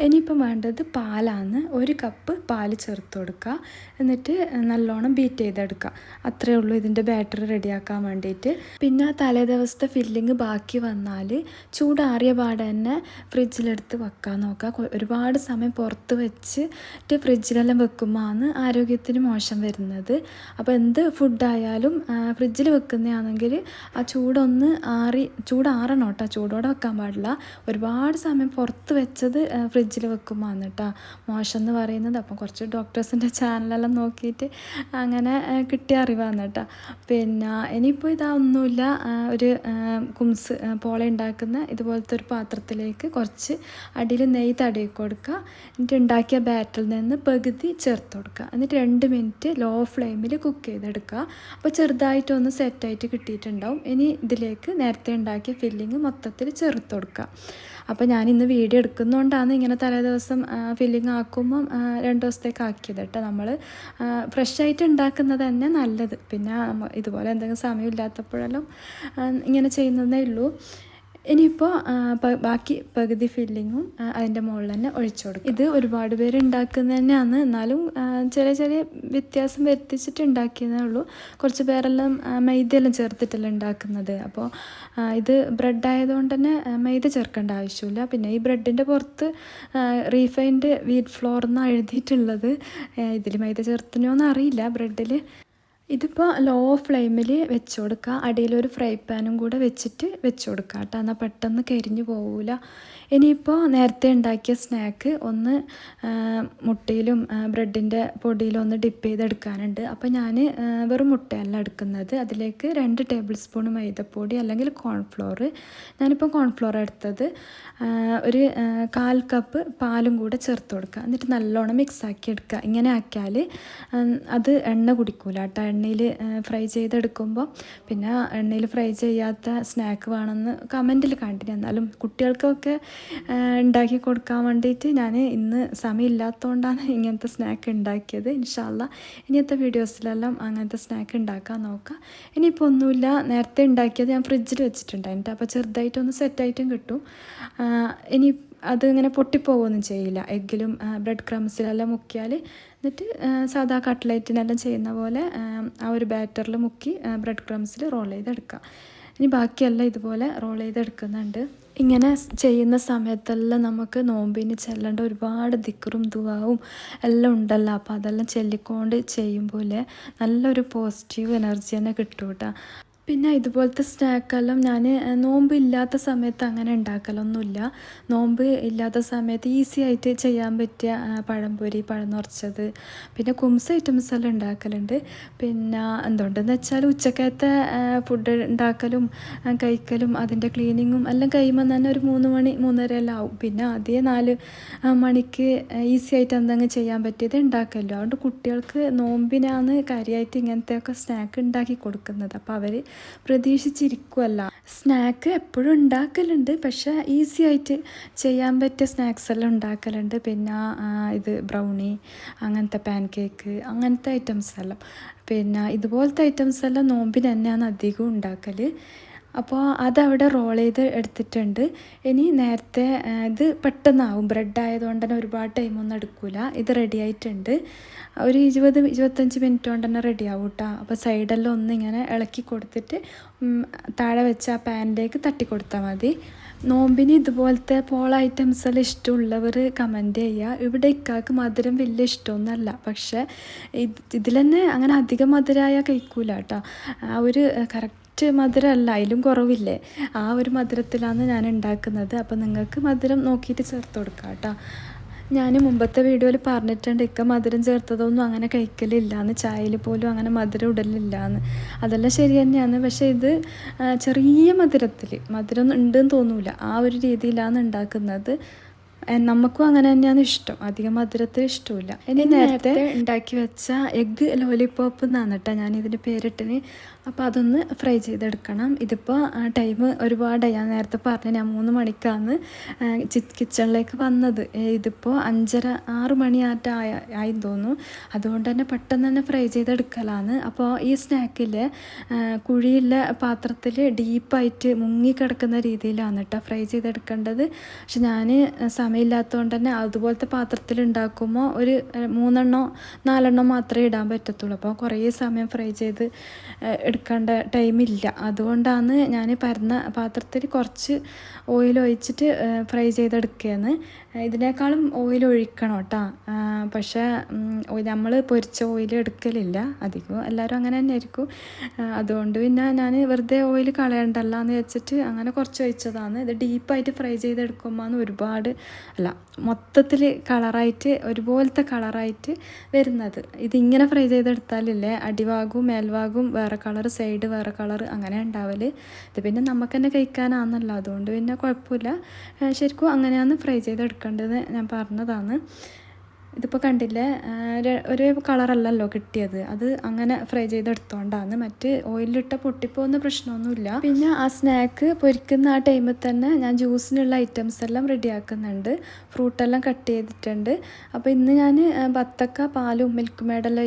ഇനിയിപ്പം വേണ്ടത് പാലാണ്. 1 കപ്പ് പാല് ചേർത്ത് കൊടുക്കുക. എന്നിട്ട് നല്ലോണം ബീറ്റ് ചെയ്തെടുക്കുക. അത്രയേ ഉള്ളൂ ഇതിൻ്റെ ബാറ്ററി റെഡിയാക്കാൻ വേണ്ടിയിട്ട്. പിന്നെ തലേ ദിവസത്തെ ഫില്ലിങ് ബാക്കി വന്നാൽ ചൂടാറിയ പാടെ തന്നെ ഫ്രിഡ്ജിലെടുത്ത് വെക്കാൻ നോക്കുക. ഒരുപാട് സമയം പുറത്ത് വെച്ചിട്ട് ഫ്രിഡ്ജിലെല്ലാം വെക്കുമ്പോഴാണ് ആരോഗ്യത്തിന് മോശം വരുന്നത്. അപ്പോൾ എന്ത് ഫുഡായാലും ഫ്രിഡ്ജിൽ വെക്കുന്നതാണെങ്കിൽ ആ ചൂടാറണം കേട്ടോ. ചൂടോടെ വെക്കാൻ പാടില്ല. ഒരുപാട് സമയം പുറത്ത് വെച്ചത് ഫ്രിഡ്ജിൽ വെക്കുമ്പോൾ കേട്ടോ മോശം എന്ന് പറയുന്നത്. അപ്പം കുറച്ച് ഡോക്ടേഴ്സിൻ്റെ ചാനലെല്ലാം നോക്കിയിട്ട് അങ്ങനെ കിട്ടിയ അറിവാണ് കേട്ടോ. പിന്നെ ഇനിയിപ്പോൾ ഇതൊന്നുമില്ല, ഒരു കുംസ് പോള ഉണ്ടാക്കുന്ന ഇതുപോലത്തെ ഒരു പാത്രത്തിലേക്ക് കുറച്ച് അടിയിൽ നെയ്യ് തടവി കൊടുക്കുക. എന്നിട്ട് ഉണ്ടാക്കിയ ബാറ്ററിൽ നിന്ന് പകുതി ചേർത്ത് കൊടുക്കുക. എന്നിട്ട് 2 മിനിറ്റ് ലോ ഫ്ലെയിമിൽ കുക്ക് ചെയ്തെടുക്കുക. അപ്പോൾ ചെറുതായിട്ടൊന്ന് സെറ്റായിട്ട് കിട്ടിയിട്ടുണ്ടാവും. ഇനി ഇതിലേക്ക് നേരത്തെ ഉണ്ടാക്കിയ ഫില്ലിങ് മൊത്തത്തിൽ ചേർത്ത് കൊടുക്കുക. അപ്പോൾ ഞാനിന്ന് വീഡിയോ എടുക്കുന്നതുകൊണ്ടാണ് ഇങ്ങനെ തലേ ദിവസം ഫില്ലിങ് ആക്കുമ്പം 2 ദിവസത്തേക്ക് ആക്കിയത് കേട്ടോ. നമ്മൾ ഫ്രഷായിട്ട് ഉണ്ടാക്കുന്നത് തന്നെ നല്ലത്. പിന്നെ ഇതുപോലെ എന്തെങ്കിലും സമയമില്ലാത്തപ്പോഴെല്ലാം ഇങ്ങനെ ചെയ്യുന്നതേ ഉള്ളൂ. ഇനിയിപ്പോൾ ബാക്കി പകുതി ഫില്ലിങ്ങും അതിൻ്റെ മുകളിൽ തന്നെ ഒഴിച്ചു കൊടുക്കും. ഇത് ഒരുപാട് പേര് ഉണ്ടാക്കുന്നത് തന്നെയാണ്, എന്നാലും ചെറിയ വ്യത്യാസം വരുത്തിച്ചിട്ട് ഉണ്ടാക്കിയതേ ഉള്ളൂ. കുറച്ച് പേരെല്ലാം മൈദയെല്ലാം ചേർത്തിട്ടെല്ലാം ഉണ്ടാക്കുന്നത്. അപ്പോൾ ഇത് ബ്രെഡ് ആയതുകൊണ്ട് തന്നെ മൈദ ചേർക്കേണ്ട ആവശ്യമില്ല. പിന്നെ ഈ ബ്രെഡിൻ്റെ പുറത്ത് റീഫൈൻഡ് വീറ്റ് ഫ്ലോർ എന്നാണ് എഴുതിയിട്ടുള്ളത്. ഇതിൽ മൈദ ചേർത്തനോന്ന് അറിയില്ല ബ്രെഡിൽ. ഇതിപ്പോൾ ലോ ഫ്ലെയിമിൽ വെച്ച് കൊടുക്കുക. അടിയിലൊരു ഫ്രൈ പാനും കൂടെ വെച്ചിട്ട് വെച്ച് കൊടുക്കുക കേട്ടോ. എന്നാൽ പെട്ടെന്ന് കരിഞ്ഞു പോവില്ല. ഇനിയിപ്പോൾ നേരത്തെ ഉണ്ടാക്കിയ സ്നാക്ക് ഒന്ന് മുട്ടയിലും ബ്രെഡിൻ്റെ പൊടിയിലും ഒന്ന് ഡിപ്പ് ചെയ്തെടുക്കാനുണ്ട്. അപ്പോൾ ഞാൻ വെറും മുട്ടയല്ല എടുക്കുന്നത്. അതിലേക്ക് 2 ടേബിൾ സ്പൂൺ മൈദപ്പൊടി അല്ലെങ്കിൽ കോൺഫ്ലോർ. ഞാനിപ്പോൾ കോൺഫ്ലോർ എടുത്തത്. ഒരു 1/4 കപ്പ് പാലും കൂടെ ചേർത്ത് കൊടുക്കുക. എന്നിട്ട് നല്ലോണം മിക്സാക്കി എടുക്കുക. ഇങ്ങനെ ആക്കിയാൽ അത് എണ്ണ കുടിക്കൂല കേട്ടോ. എണ്ണയിൽ ഫ്രൈ ചെയ്തെടുക്കുമ്പോൾ പിന്നെ എണ്ണയിൽ ഫ്രൈ ചെയ്യാത്ത സ്നാക്ക് വേണമെന്ന് കമൻറ്റിൽ കണ്ടിന്. എന്നാലും കുട്ടികൾക്കൊക്കെ ഉണ്ടാക്കി കൊടുക്കാൻ വേണ്ടിയിട്ട് ഞാൻ ഇന്ന് സമയമില്ലാത്തതുകൊണ്ടാണ് ഇങ്ങനത്തെ സ്നാക്ക് ഉണ്ടാക്കിയത്. ഇൻഷാ അല്ലാ ഇനിയത്തെ വീഡിയോസിലെല്ലാം അങ്ങനത്തെ സ്നാക്ക് ഉണ്ടാക്കാൻ നോക്കാം. ഇനിയിപ്പോൾ ഒന്നുമില്ല, നേരത്തെ ഉണ്ടാക്കിയത് ഞാൻ ഫ്രിഡ്ജിൽ വെച്ചിട്ടുണ്ടായിട്ട്. അപ്പോൾ ചെറുതായിട്ടൊന്ന് സെറ്റായിട്ടും കിട്ടും. ഇനി അതിങ്ങനെ പൊട്ടിപ്പോവുകയൊന്നും ചെയ്യില്ല. എഗ്ഗിലും ബ്രെഡ് ക്രംസിലെല്ലാം മുക്കിയാൽ. എന്നിട്ട് സാധാ കട്ട്ലൈറ്റിനെല്ലാം ചെയ്യുന്ന പോലെ ആ ഒരു ബാറ്ററിൽ മുക്കി ബ്രെഡ് ക്രംസിൽ റോൾ ചെയ്തെടുക്കുക. ഇനി ബാക്കിയെല്ലാം ഇതുപോലെ റോൾ ചെയ്തെടുക്കുന്നുണ്ട്. ഇങ്ങനെ ചെയ്യുന്ന സമയത്തെല്ലാം നമുക്ക് നോമ്പിന് ചെല്ലേണ്ട ഒരുപാട് ദിക്റും ദുആവും എല്ലാം ഉണ്ടല്ലോ. അപ്പോൾ അതെല്ലാം ചൊല്ലിക്കൊണ്ട് ചെയ്യുമ്പോൾ നല്ലൊരു പോസിറ്റീവ് എനർജി തന്നെ കിട്ടും കേട്ടോ. പിന്നെ ഇതുപോലത്തെ സ്നാക്കെല്ലാം ഞാൻ നോമ്പ് ഇല്ലാത്ത സമയത്ത് അങ്ങനെ ഉണ്ടാക്കലൊന്നുമില്ല. നോമ്പ് ഇല്ലാത്ത സമയത്ത് ഈസി ആയിട്ട് ചെയ്യാൻ പറ്റിയ പഴംപൊരി, പഴം നിറച്ചത്, പിന്നെ കുംസ് ഐറ്റംസ് എല്ലാം ഉണ്ടാക്കലുണ്ട്. പിന്നെ എന്തുകൊണ്ടെന്ന് വെച്ചാൽ ഉച്ചക്കത്തെ ഫുഡ് ഉണ്ടാക്കലും കഴിക്കലും അതിൻ്റെ ക്ലീനിങ്ങും എല്ലാം കഴിയുമ്പോൾ തന്നെ ഒരു 3 മണി 3:30 എല്ലാം ആവും. പിന്നെ ആദ്യം 4 മണിക്ക് ഈസി ആയിട്ട് എന്തെങ്കിലും ചെയ്യാൻ പറ്റിയത് ഉണ്ടാക്കല്ലോ. അതുകൊണ്ട് കുട്ടികൾക്ക് നോമ്പിനാണ് കാര്യമായിട്ട് ഇങ്ങനത്തെയൊക്കെ സ്നാക്ക് ഉണ്ടാക്കി കൊടുക്കുന്നത്. അപ്പോൾ അവർ പ്രതീക്ഷിച്ചിരിക്കുമല്ല. സ്നാക്ക് എപ്പോഴും ഉണ്ടാക്കലുണ്ട്, പക്ഷേ ഈസി ആയിട്ട് ചെയ്യാൻ പറ്റിയ സ്നാക്സ് എല്ലാം ഉണ്ടാക്കലുണ്ട്. പിന്നെ ഇത് ബ്രൗണി, അങ്ങനത്തെ പാൻ കേക്ക്, അങ്ങനത്തെ ഐറ്റംസ് എല്ലാം. പിന്നെ ഇതുപോലത്തെ ഐറ്റംസ് എല്ലാം നോമ്പിന് തന്നെയാണ് അധികം ഉണ്ടാക്കൽ. അപ്പോൾ അതവിടെ റോൾ ചെയ്ത് എടുത്തിട്ടുണ്ട്. ഇനി നേരത്തെ ഇത് പെട്ടെന്നാവും, ബ്രെഡ് ആയതുകൊണ്ട് തന്നെ ഒരുപാട് ടൈമൊന്നും എടുക്കില്ല. ഇത് റെഡി ആയിട്ടുണ്ട്. ഒരു 20-25 മിനിറ്റ് കൊണ്ട് തന്നെ റെഡി ആവും കേട്ടോ. അപ്പോൾ സൈഡെല്ലാം ഒന്നിങ്ങനെ ഇളക്കി കൊടുത്തിട്ട് താഴെ വെച്ച് ആ പാനിലേക്ക് തട്ടി കൊടുത്താൽ മതി. നോമ്പിന് ഇതുപോലത്തെ പോള ഐറ്റംസ് എല്ലാം ഇഷ്ടമുള്ളവർ കമൻറ്റ് ചെയ്യുക. ഇവിടെ ഇക്കാക്ക് മധുരം വലിയ ഇഷ്ടമൊന്നുമല്ല, പക്ഷേ ഇതിൽ തന്നെ അങ്ങനെ അധികം മധുരമായാൽ കഴിക്കൂല കേട്ടോ. ആ ഒരു കറക്റ്റ് മധുരമല്ല, അതിലും കുറവില്ലേ, ആ ഒരു മധുരത്തിലാണ് ഞാൻ ഉണ്ടാക്കുന്നത്. അപ്പോൾ നിങ്ങൾക്ക് മധുരം നോക്കിയിട്ട് ചേർത്ത് കൊടുക്കാം കേട്ടോ. ഞാൻ മുമ്പത്തെ വീഡിയോയിൽ പറഞ്ഞിട്ടുണ്ട്, ഇക്ക മധുരം ചേർത്തതൊന്നും അങ്ങനെ കഴിക്കലില്ല എന്ന്, ചായയിൽ പോലും അങ്ങനെ മധുരം ഇടലില്ല എന്ന്. അതെല്ലാം ശരി തന്നെയാണ്. പക്ഷേ ഇത് ചെറിയ മധുരം ഉണ്ടെന്ന് തോന്നൂല, ആ ഒരു രീതിയിലാണ് ഉണ്ടാക്കുന്നത്. നമുക്കും അങ്ങനെ തന്നെയാണ് ഇഷ്ടം, അധികം മധുരത്തിൽ ഇഷ്ടമില്ല. ഇനി നേരത്തെ ഉണ്ടാക്കി വെച്ച എഗ്ഗ് ലോലിപോപ്പ് എന്നാണ് കേട്ടോ ഞാൻ ഇതിൻ്റെ പേരിട്ടിന്. അപ്പോൾ അതൊന്ന് ഫ്രൈ ചെയ്തെടുക്കണം. ഇതിപ്പോൾ ടൈം ഒരുപാടായി. ഞാൻ നേരത്തെ പറഞ്ഞു ഞാൻ 3 മണിക്കാണ് കിച്ചണിലേക്ക് വന്നത്. ഇതിപ്പോൾ 5:30-6 മണിയായി തോന്നുന്നു. അതുകൊണ്ട് തന്നെ പെട്ടെന്ന് തന്നെ ഫ്രൈ ചെയ്തെടുക്കലാണ്. അപ്പോൾ ഈ സ്നാക്കിൽ കുഴിയുള്ള പാത്രത്തിൽ ഡീപ്പായിട്ട് മുങ്ങിക്കിടക്കുന്ന രീതിയിലാണ് കേട്ടോ ഫ്രൈ ചെയ്തെടുക്കേണ്ടത്. പക്ഷെ ഞാൻ സമയമില്ലാത്തതുകൊണ്ട് തന്നെ അതുപോലത്തെ പാത്രത്തിൽ ഉണ്ടാക്കുമ്പോൾ ഒരു 3-4 മാത്രമേ ഇടാൻ പറ്റത്തുള്ളൂ. അപ്പോൾ കുറേ സമയം ഫ്രൈ ചെയ്ത് എടുക്കേണ്ട ടൈമില്ല. അതുകൊണ്ടാണ് ഞാൻ പരന്ന പാത്രത്തിൽ കുറച്ച് ഓയിൽ ഒഴിച്ചിട്ട് ഫ്രൈ ചെയ്തെടുക്കുകയാണ്. ഇതിനേക്കാളും ഓയിൽ ഒഴിക്കണം കേട്ടോ. പക്ഷേ നമ്മൾ പൊരിച്ച ഓയിൽ എടുക്കലില്ല അധികം, എല്ലാവരും അങ്ങനെ തന്നെ ആയിരിക്കും. അതുകൊണ്ട് പിന്നെ ഞാൻ വെറുതെ ഓയിൽ കളയണ്ടല്ലോ എന്ന് വെച്ചിട്ട് അങ്ങനെ കുറച്ച് ഒഴിച്ചതാണ്. ഇത് ഡീപ്പായിട്ട് ഫ്രൈ ചെയ്തെടുക്കുമ്പോൾ ഒരുപാട് മൊത്തത്തിൽ കളറായിട്ട് ഒരുപോലത്തെ കളറായിട്ട് വരുന്നത്. ഇതിങ്ങനെ ഫ്രൈ ചെയ്തെടുത്താലില്ലേ അടിഭാഗവും മേൽഭാഗവും വേറെ കളർ, സൈഡ് വേറെ കളർ അങ്ങനെ ഉണ്ടാവൽ. ഇത് പിന്നെ നമുക്ക് തന്നെ കഴിക്കാനാണെന്നല്ലോ, അതുകൊണ്ട് പിന്നെ കുഴപ്പമില്ല. ശരിക്കും അങ്ങനെയാണ് ഫ്രൈ ചെയ്തെടുക്കേണ്ടത്, ഞാൻ പറഞ്ഞതാണ്. ഇതിപ്പോൾ കണ്ടില്ലേ ഒരു കളറല്ലല്ലോ കിട്ടിയത്, അത് അങ്ങനെ ഫ്രൈ ചെയ്തെടുത്തോണ്ടാണ്. മറ്റ് ഓയിലിട്ട പൊട്ടിപ്പോകുന്ന പ്രശ്നമൊന്നുമില്ല. പിന്നെ ആ സ്നാക്ക് പൊരിക്കുന്ന ആ ടൈമിൽ തന്നെ ഞാൻ ജ്യൂസിനുള്ള ഐറ്റംസ് എല്ലാം റെഡിയാക്കുന്നുണ്ട്. ഫ്രൂട്ടെല്ലാം കട്ട് ചെയ്തിട്ടുണ്ട്. അപ്പോൾ ഇന്ന് ഞാൻ ബത്തക്ക പാലും മിൽക്ക് മേഡെല്ലാം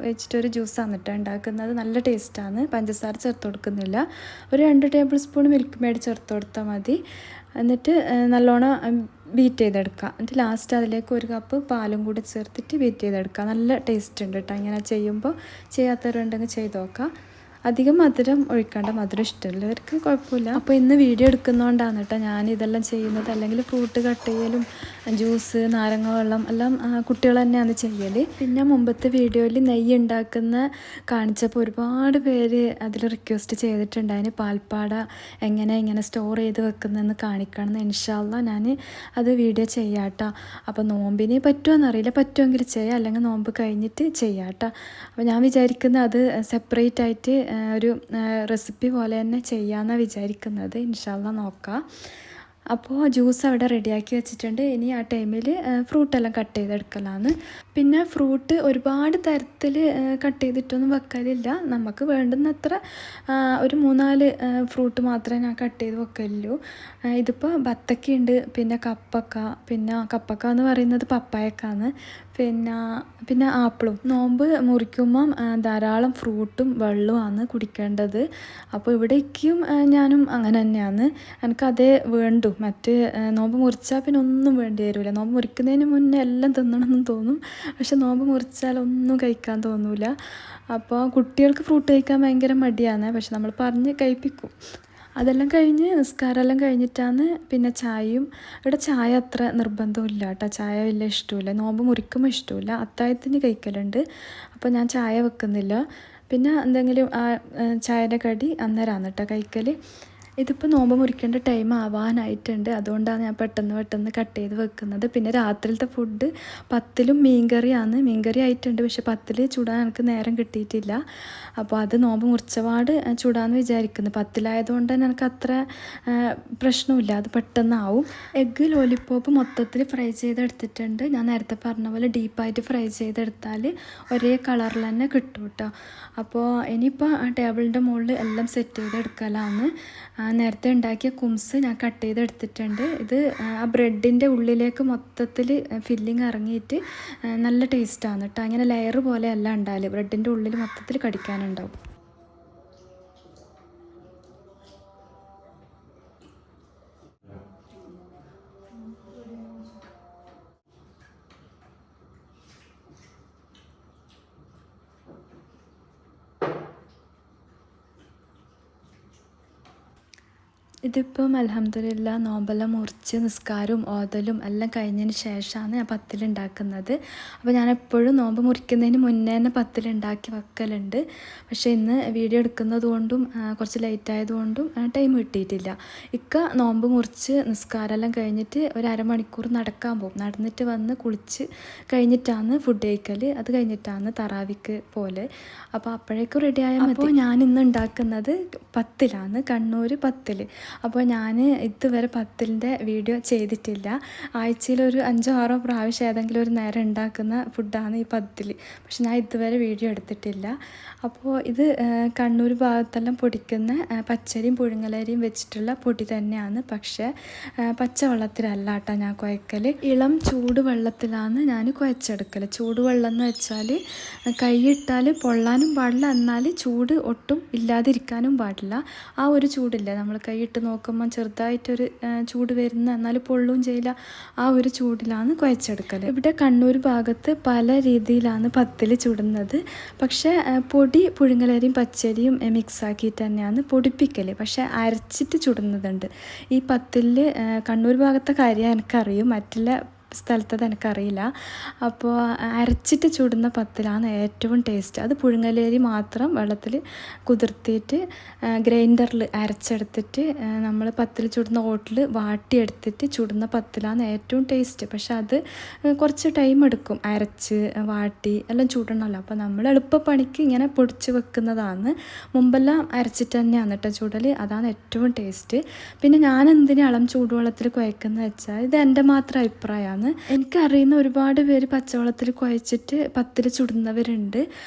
വെച്ചിട്ടൊരു ജ്യൂസാണ് കേട്ടോ ഉണ്ടാക്കുന്നത്. നല്ല ടേസ്റ്റാണ്. പഞ്ചസാര ചേർത്ത് കൊടുക്കുന്നില്ല. ഒരു 2 ടേബിൾ സ്പൂൺ മിൽക്ക് മേഡ് ചേർത്ത് കൊടുത്താൽ മതി. എന്നിട്ട് നല്ലോണം ബീറ്റ് ചെയ്തെടുക്കുക. എന്നിട്ട് ലാസ്റ്റ് അതിലേക്ക് 1 കപ്പ് പാലും കൂടി ചേർത്തിട്ട് ബീറ്റ് ചെയ്തെടുക്കുക. നല്ല ടേസ്റ്റ് ഉണ്ട് കേട്ടോ. ഇങ്ങനെ ചെയ്യുമ്പോൾ ചെയ്യാത്തവരുണ്ടെങ്കിൽ ചെയ്ത് നോക്കാം. അധികം മധുരം ഒഴിക്കേണ്ട, മധുരം ഇഷ്ടമുള്ളവർക്ക് കുഴപ്പമില്ല. അപ്പോൾ ഇന്ന് വീഡിയോ എടുക്കുന്നതുകൊണ്ടാണ് കേട്ടോ ഞാൻ ഇതെല്ലാം ചെയ്യുന്നത്. അല്ലെങ്കിൽ ഫ്രൂട്ട് കട്ട് ചെയ്യലും ജ്യൂസ്, നാരങ്ങ വെള്ളം എല്ലാം കുട്ടികൾ തന്നെയാണ് ചെയ്യൽ. പിന്നെ മുമ്പത്തെ വീഡിയോയിൽ നെയ്യ് ഉണ്ടാക്കുന്ന കാണിച്ചപ്പോൾ ഒരുപാട് പേര് അതിൽ റിക്വസ്റ്റ് ചെയ്തിട്ടുണ്ട് അതിന് പാൽപ്പാട ഇങ്ങനെ സ്റ്റോർ ചെയ്ത് വെക്കുന്നതെന്ന് കാണിക്കണം. ഇൻഷാ അല്ലാഹ് ഞാൻ അത് വീഡിയോ ചെയ്യാം കേട്ടോ. അപ്പോൾ നോമ്പിന് പറ്റുമോയെന്നറിയില്ല, പറ്റുമെങ്കിൽ ചെയ്യാം, അല്ലെങ്കിൽ നോമ്പ് കഴിഞ്ഞിട്ട് ചെയ്യാം കേട്ടോ. അപ്പോൾ ഞാൻ വിചാരിക്കുന്നത് അത് സെപ്പറേറ്റ് ആയിട്ട് ഒരു റെസിപ്പി പോലെ തന്നെ ചെയ്യാമെന്നാണ് വിചാരിക്കുന്നത്. ഇൻഷാ അല്ലാഹ് നോക്കാം. അപ്പോൾ ജ്യൂസ് അവിടെ റെഡിയാക്കി വെച്ചിട്ടുണ്ട്. ഇനി ആ ടൈമിൽ ഫ്രൂട്ടെല്ലാം കട്ട് ചെയ്തെടുക്കലാണ്. പിന്നെ ഫ്രൂട്ട് ഒരുപാട് തരത്തിൽ കട്ട് ചെയ്തിട്ടൊന്നും വെക്കലില്ല. നമുക്ക് വേണ്ടുന്നത്ര ഒരു 3-4 ഫ്രൂട്ട് മാത്രമേ ഞാൻ കട്ട് ചെയ്ത് വെക്കലുള്ളൂ. ഇതിപ്പോൾ ബത്തക്കയുണ്ട്, പിന്നെ കപ്പക്ക എന്ന് പറയുന്നത് പപ്പായക്കാണ്, പിന്നെ ആപ്പിളും. നോമ്പ് മുറിക്കുമ്പം ധാരാളം ഫ്രൂട്ടും വെള്ളവുമാണ് കുടിക്കേണ്ടത്. അപ്പോൾ ഇവിടേക്കും ഞാനും അങ്ങനെ തന്നെയാണ്. എനിക്കതേ വേണ്ടു. മറ്റ് നോമ്പ് മുറിച്ചാൽ പിന്നെ ഒന്നും വേണ്ടി വരില്ല. നോമ്പ് മുറിക്കുന്നതിന് മുന്നേ എല്ലാം തിന്നണമെന്ന് തോന്നും, പക്ഷെ നോമ്പ് മുറിച്ചാൽ ഒന്നും കഴിക്കാൻ തോന്നില്ല. അപ്പോൾ കുട്ടികൾക്ക് ഫ്രൂട്ട് കഴിക്കാൻ ഭയങ്കര മടിയാണ്, പക്ഷെ നമ്മൾ പറഞ്ഞ് കഴിപ്പിക്കും. അതെല്ലാം കഴിഞ്ഞ് നിസ്കാരമെല്ലാം കഴിഞ്ഞിട്ടാണ് പിന്നെ ചായയും. ഇവിടെ ചായ അത്ര നിർബന്ധമില്ല കേട്ടോ. ചായ വലിയ ഇഷ്ടമില്ല. നോമ്പ് മുറിക്കുമ്പോൾ ഇഷ്ടമില്ല. അത്താഴത്തിന് കഴിക്കലുണ്ട്. അപ്പോൾ ഞാൻ ചായ വെക്കുന്നില്ല. പിന്നെ എന്തെങ്കിലും ചായയുടെ കടി അന്നേരമാണ് കേട്ടോ കഴിക്കൽ. ഇതിപ്പോൾ നോമ്പ് മുറിക്കേണ്ട ടൈം ആവാനായിട്ടുണ്ട്, അതുകൊണ്ടാണ് ഞാൻ പെട്ടെന്ന് കട്ട് ചെയ്ത് വെക്കുന്നത്. പിന്നെ രാത്രിയിലത്തെ ഫുഡ് പത്തിലും മീൻകറിയാണ്. മീൻകറി ആയിട്ടുണ്ട്, പക്ഷെ പത്തിൽ ചുടാൻ എനിക്ക് നേരം കിട്ടിയിട്ടില്ല. അപ്പോൾ അത് നോമ്പ് മുറിച്ചപാട് ചുടാന്ന് വിചാരിക്കുന്നു. പത്തിലായതുകൊണ്ട് തന്നെ എനിക്ക് അത്ര പ്രശ്നമില്ല, അത് പെട്ടെന്നാവും. എഗ്ഗ് ലോലിപ്പോപ്പ് മൊത്തത്തിൽ ഫ്രൈ ചെയ്തെടുത്തിട്ടുണ്ട്. ഞാൻ നേരത്തെ പറഞ്ഞ പോലെ ഡീപ്പായിട്ട് ഫ്രൈ ചെയ്തെടുത്താൽ ഒരേ കളറിൽ തന്നെ കിട്ടും കേട്ടോ. അപ്പോൾ ഇനിയിപ്പോൾ ടേബിളിൻ്റെ മുകളിൽ എല്ലാം സെറ്റ് ചെയ്തെടുക്കലാണ്. നേരത്തെ ഉണ്ടാക്കിയ കുംസ് ഞാൻ കട്ട് ചെയ്തെടുത്തിട്ടുണ്ട്. ഇത് ആ ബ്രെഡിൻ്റെ ഉള്ളിലേക്ക് മൊത്തത്തിൽ ഫില്ലിങ് ഇറങ്ങിയിട്ട് നല്ല ടേസ്റ്റാണ് കേട്ടോ. അങ്ങനെ ലെയർ പോലെ അല്ല ഉണ്ടാവില്ല, ബ്രെഡിൻ്റെ ഉള്ളിൽ മൊത്തത്തിൽ കടിക്കാനുണ്ടാവും. ഇതിപ്പം അൽഹംദുലില്ലാ നോമ്പെല്ലാം മുറിച്ച് നിസ്കാരവും ഓതലും എല്ലാം കഴിഞ്ഞതിന് ശേഷമാണ് ഞാൻ പത്തിലുണ്ടാക്കുന്നത്. അപ്പോൾ ഞാൻ എപ്പോഴും നോമ്പ് മുറിക്കുന്നതിന് മുന്നേ തന്നെ പത്തിലുണ്ടാക്കി വെക്കലുണ്ട്. പക്ഷേ ഇന്ന് വീഡിയോ എടുക്കുന്നത് കൊണ്ടും കുറച്ച് ലേറ്റ് ആയതുകൊണ്ടും ടൈം കിട്ടിയിട്ടില്ല. നോമ്പ് മുറിച്ച് നിസ്കാരമെല്ലാം കഴിഞ്ഞിട്ട് ഒരു അരമണിക്കൂർ നടക്കാൻ പോകും. നടന്നിട്ട് വന്ന് കുളിച്ച് കഴിഞ്ഞിട്ടാണ് ഫുഡ് കഴിക്കൽ. അത് കഴിഞ്ഞിട്ടാണ് തറാവിക്ക് പോലെ. അപ്പോൾ അപ്പോഴേക്കും റെഡിയായാൽ മതി. അപ്പോൾ ഞാനിന്ന് ഉണ്ടാക്കുന്നത് പത്തിലാണ്, കണ്ണൂർ പത്തിൽ. അപ്പോൾ ഞാൻ ഇതുവരെ പത്തിലിൻ്റെ വീഡിയോ ചെയ്തിട്ടില്ല. ആഴ്ചയിലൊരു 5-6 പ്രാവശ്യം ഏതെങ്കിലും ഒരു നേരം ഉണ്ടാക്കുന്ന ഫുഡാണ് ഈ പത്തിൽ. പക്ഷെ ഞാൻ ഇതുവരെ വീഡിയോ എടുത്തിട്ടില്ല. അപ്പോൾ ഇത് കണ്ണൂർ ഭാഗത്തെല്ലാം പൊടിക്കുന്ന പച്ചരിയും പുഴുങ്ങലരിയും വെച്ചിട്ടുള്ള പൊടി തന്നെയാണ്. പക്ഷേ പച്ചവെള്ളത്തിലല്ല കേട്ടോ ഞാൻ കുഴക്കൽ. ഇളം ചൂടുവെള്ളത്തിലാണ് ഞാൻ കുഴച്ചെടുക്കൽ. ചൂടുവെള്ളം എന്ന് വെച്ചാൽ കൈയിട്ടാൽ പൊള്ളാനും പാടില്ല, എന്നാൽ ചൂട് ഒട്ടും ഇല്ലാതിരിക്കാനും പാടില്ല. ആ ഒരു ചൂടില്ല, നമ്മൾ കൈയിട്ട് നോക്കുമ്പോൾ ചെറുതായിട്ടൊരു ചൂട് വരുന്ന എന്നാലും പൊള്ളുകയും ചെയ്യില്ല, ആ ഒരു ചൂടിലാണ് കുഴച്ചെടുക്കൽ. ഇവിടെ കണ്ണൂർ ഭാഗത്ത് പല രീതിയിലാണ് പത്തിൽ ചുടുന്നത്. പക്ഷേ പൊടി പുഴുങ്ങലരിയും പച്ചരിയും മിക്സാക്കിയിട്ട് തന്നെയാണ് പൊടിപ്പിക്കൽ. പക്ഷേ അരച്ചിട്ട് ചുടുന്നതുണ്ട് ഈ പത്തിൽ. കണ്ണൂർ ഭാഗത്തെ കാര്യം എനിക്കറിയും, മറ്റുള്ള സ്ഥലത്തത് എനിക്കറിയില്ല. അപ്പോൾ അരച്ചിട്ട് ചുടുന്ന പത്തിലാണ് ഏറ്റവും ടേസ്റ്റ്. അത് പുഴുങ്ങലേരി മാത്രം വെള്ളത്തിൽ കുതിർത്തിയിട്ട് ഗ്രൈൻഡറിൽ അരച്ചെടുത്തിട്ട് നമ്മൾ പത്തിൽ ചുടുന്ന ഓട്ടിൽ വാട്ടിയെടുത്തിട്ട് ചുടുന്ന പത്തിലാണ് ഏറ്റവും ടേസ്റ്റ്. പക്ഷെ അത് കുറച്ച് ടൈം എടുക്കും, അരച്ച് വാട്ടി എല്ലാം ചുടണമല്ലോ. അപ്പോൾ നമ്മൾ എളുപ്പപ്പണിക്ക് ഇങ്ങനെ പൊടിച്ച് വെക്കുന്നതാണ്. മുമ്പെല്ലാം അരച്ചിട്ട് തന്നെയാണ് കേട്ടോ ചുടൽ, അതാണ് ഏറ്റവും ടേസ്റ്റ്. പിന്നെ ഞാൻ എന്തിനാ ഇളം ചൂടുവെള്ളത്തിൽ കുഴക്കുന്നത് വെച്ചാൽ ഇത് എൻ്റെ മാത്രം അഭിപ്രായമാണ്. എനിക്കറിയുന്ന ഒരുപാട് പേര് പച്ചവെള്ളത്തിൽ കുഴച്ചിട്ട് പത്തിൽ ചുടുന്നവരുണ്ട്.